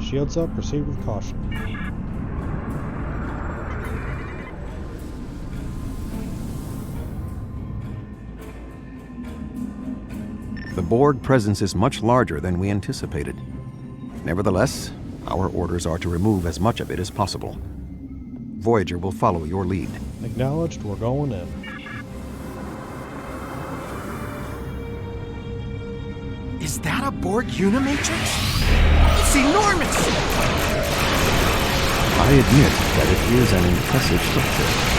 Shields up. Proceed with caution. The Borg presence is much larger than we anticipated. Nevertheless, our orders are to remove as much of it as possible. Voyager will follow your lead. Acknowledged. We're going in. Is that a Borg Unimatrix? It's enormous! I admit that it is an impressive structure.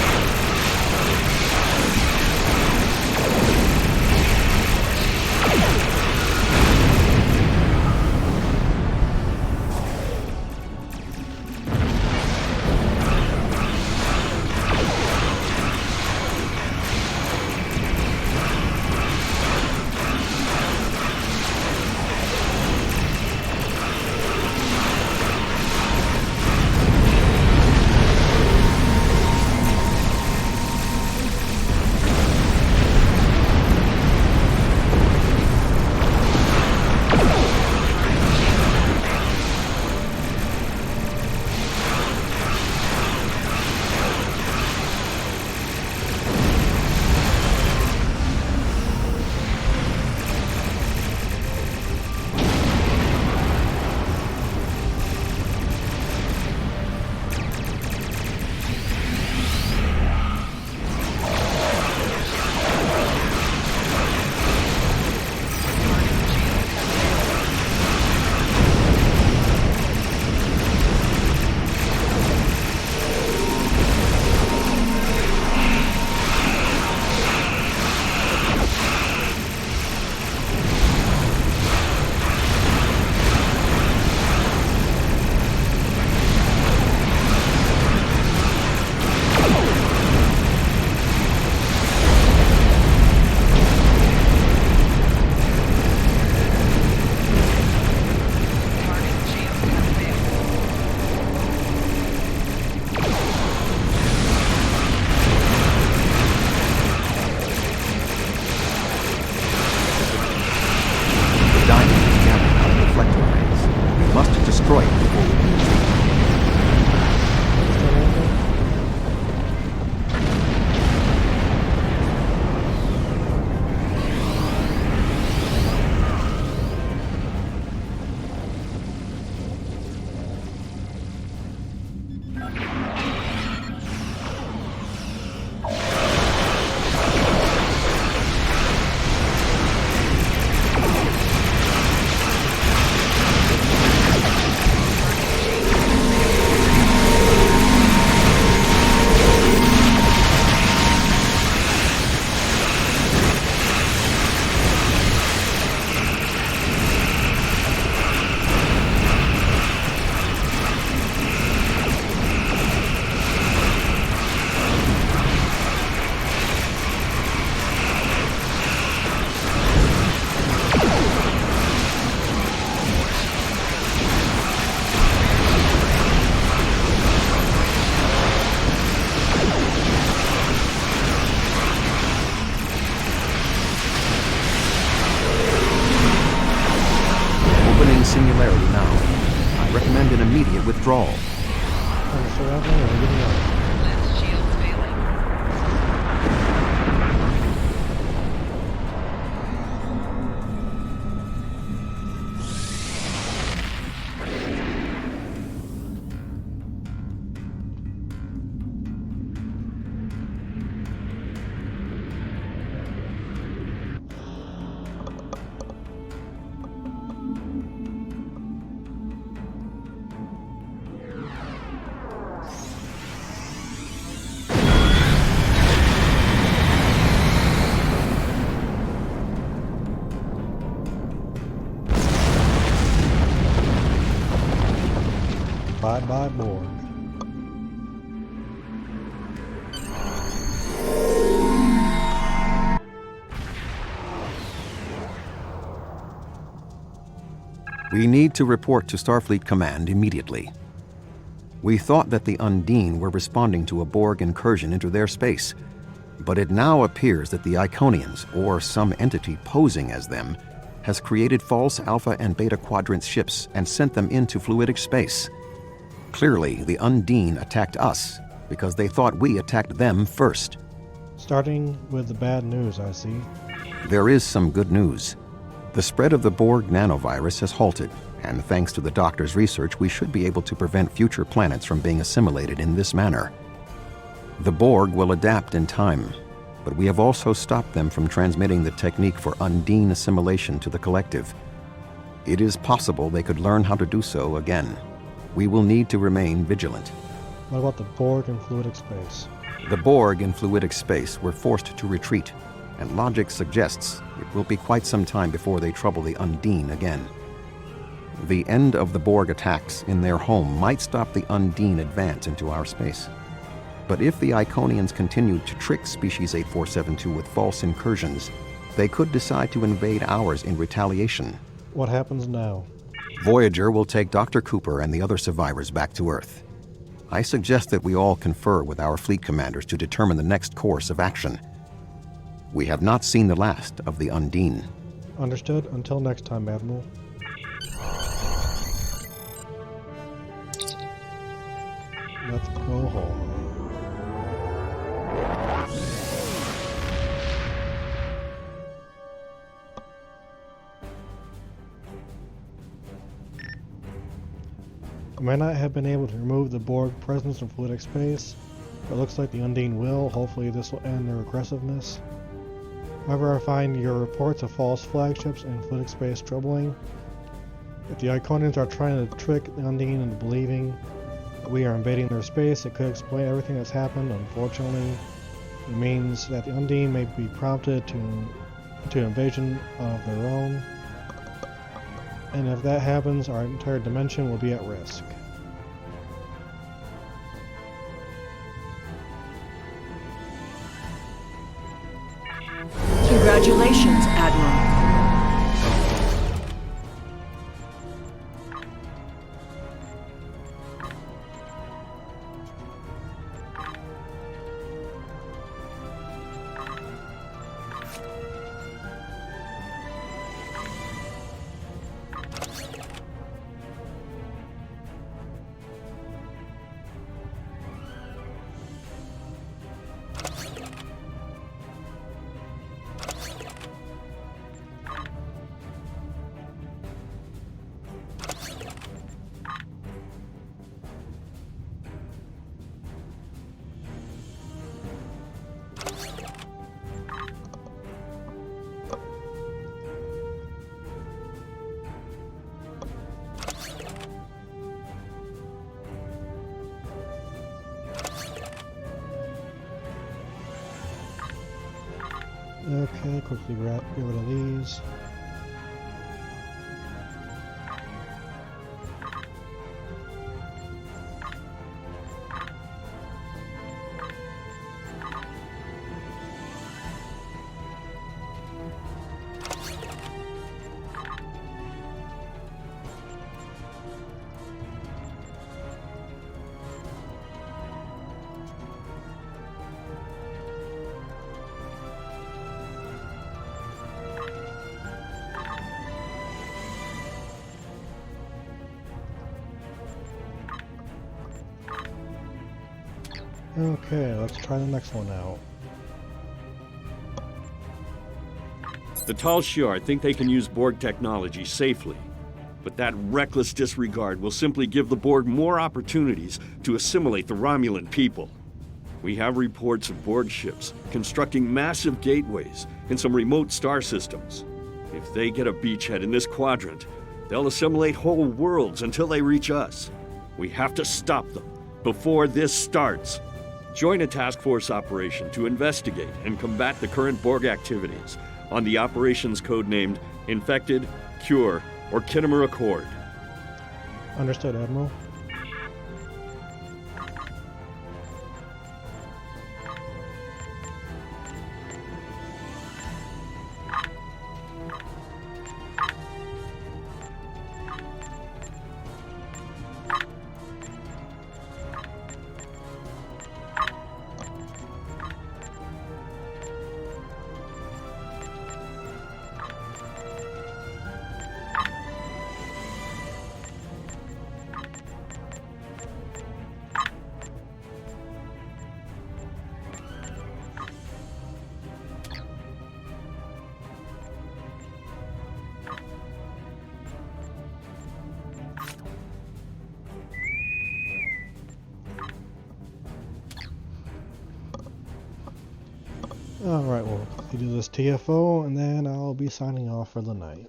singularity now. I recommend an immediate withdrawal. Understood, Admiral. We're getting out. Lens shields failing. Bye-bye, Borg. We need to report to Starfleet Command immediately. We thought that the Undine were responding to a Borg incursion into their space, but it now appears that the Iconians, or some entity posing as them, has created false Alpha and Beta Quadrant ships and sent them into fluidic space. Clearly, the Undine attacked us because they thought we attacked them first. Starting with the bad news, I see. There is some good news. The spread of the Borg nanovirus has halted, and thanks to the Doctor's research, we should be able to prevent future planets from being assimilated in this manner. The Borg will adapt in time, but we have also stopped them from transmitting the technique for Undine assimilation to the collective. It is possible they could learn how to do so again. We will need to remain vigilant. What about the Borg in fluidic space? The Borg in fluidic space were forced to retreat, and logic suggests it will be quite some time before they trouble the Undine again. The end of the Borg attacks in their home might stop the Undine advance into our space. But if the Iconians continued to trick Species 8472 with false incursions, they could decide to invade ours in retaliation. What happens now? Voyager will take Dr. Cooper and the other survivors back to Earth. I suggest that we all confer with our fleet commanders to determine the next course of action. We have not seen the last of the Undine. Understood. Until next time, Admiral. Let's go home. I may not have been able to remove the Borg presence from fluidic space, but it looks like the Undine will. Hopefully this will end their aggressiveness. However, I find your reports of false flagships in fluidic space troubling. If the Iconians are trying to trick the Undine into believing that we are invading their space, it could explain everything that's happened. Unfortunately, it means that the Undine may be prompted to invasion of their own. And if that happens, our entire dimension will be at risk. Congratulations, Admiral. Okay, quickly get rid of these. Okay, let's try the next one out. The Tal Shiar think they can use Borg technology safely, but that reckless disregard will simply give the Borg more opportunities to assimilate the Romulan people. We have reports of Borg ships constructing massive gateways in some remote star systems. If they get a beachhead in this quadrant, they'll assimilate whole worlds until they reach us. We have to stop them before this starts. Join a task force operation to investigate and combat the current Borg activities on the operations codenamed Infected, Cure, or Kittimer Accord. Understood, Admiral. Alright, well, you do this TFO, and then I'll be signing off for the night.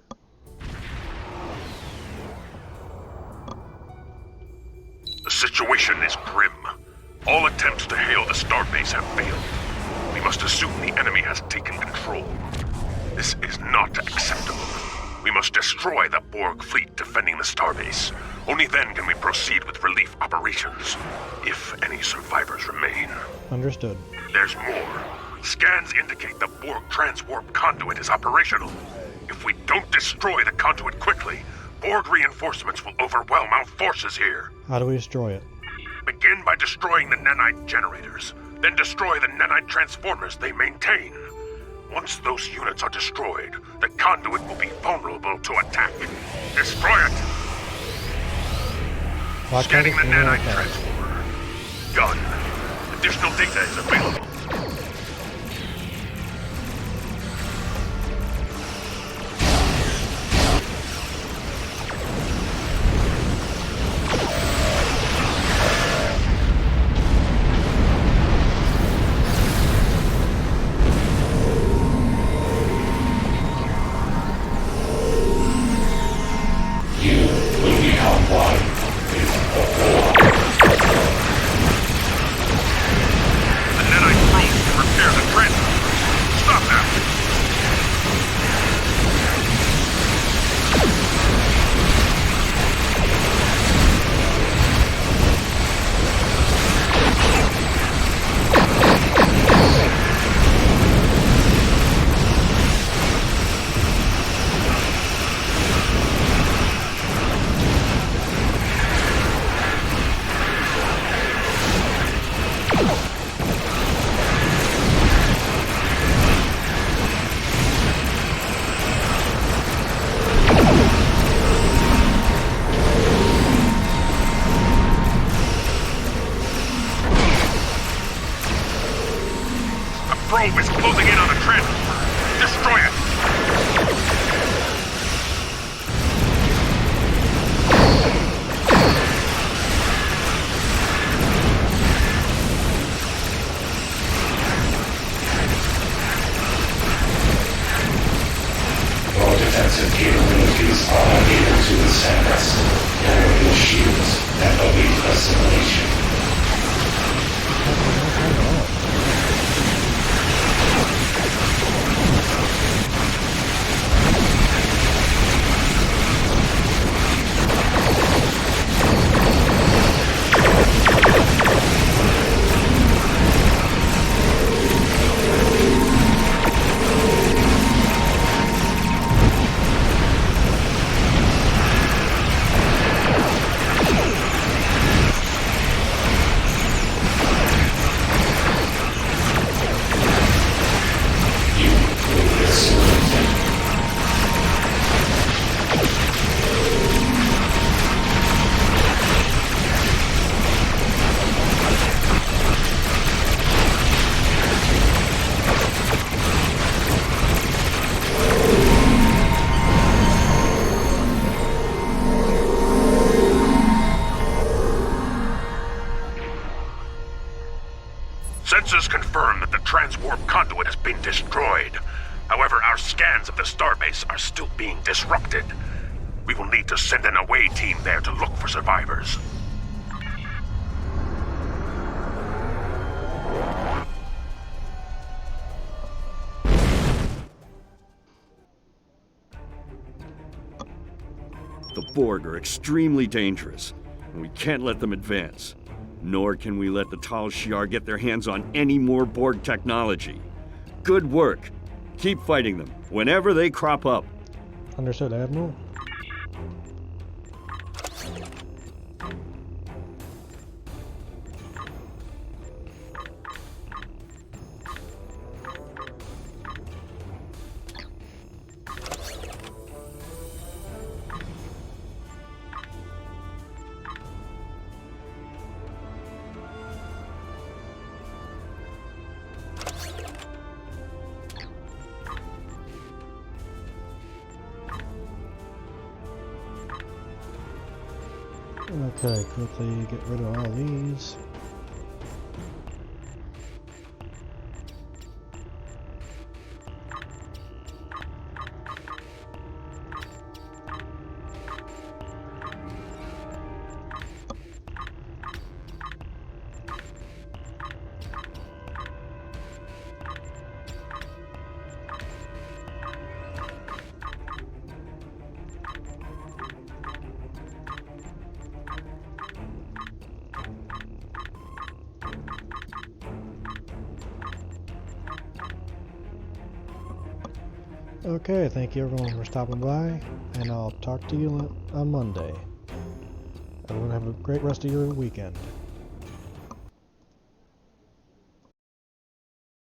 The situation is grim. All attempts to hail the starbase have failed. We must assume the enemy has taken control. This is not acceptable. We must destroy the Borg fleet defending the starbase. Only then can we proceed with relief operations, if any survivors remain. Understood. There's more. Scans indicate the Borg transwarp conduit is operational. If we don't destroy the conduit quickly, Borg reinforcements will overwhelm our forces here. How do we destroy it? Begin by destroying the nanite generators, then destroy the nanite transformers they maintain. Once those units are destroyed, the conduit will be vulnerable to attack. Destroy it! Scanning the nanite transformer. Done. Additional data is available. Probe is closing in on the transformer. Destroy it! All defensive capabilities are unable to withstand us. Narrow your shields and await assimilation. Sensors confirm that the transwarp conduit has been destroyed. However, our scans of the starbase are still being disrupted. We will need to send an away team there to look for survivors. The Borg are extremely dangerous, and we can't let them advance. Nor can we let the Tal Shiar get their hands on any more Borg technology. Good work. Keep fighting them, whenever they crop up. Understood, Admiral. Okay, quickly get rid of all these. Okay, thank you everyone for stopping by, and I'll talk to you on Monday. Everyone have a great rest of your weekend.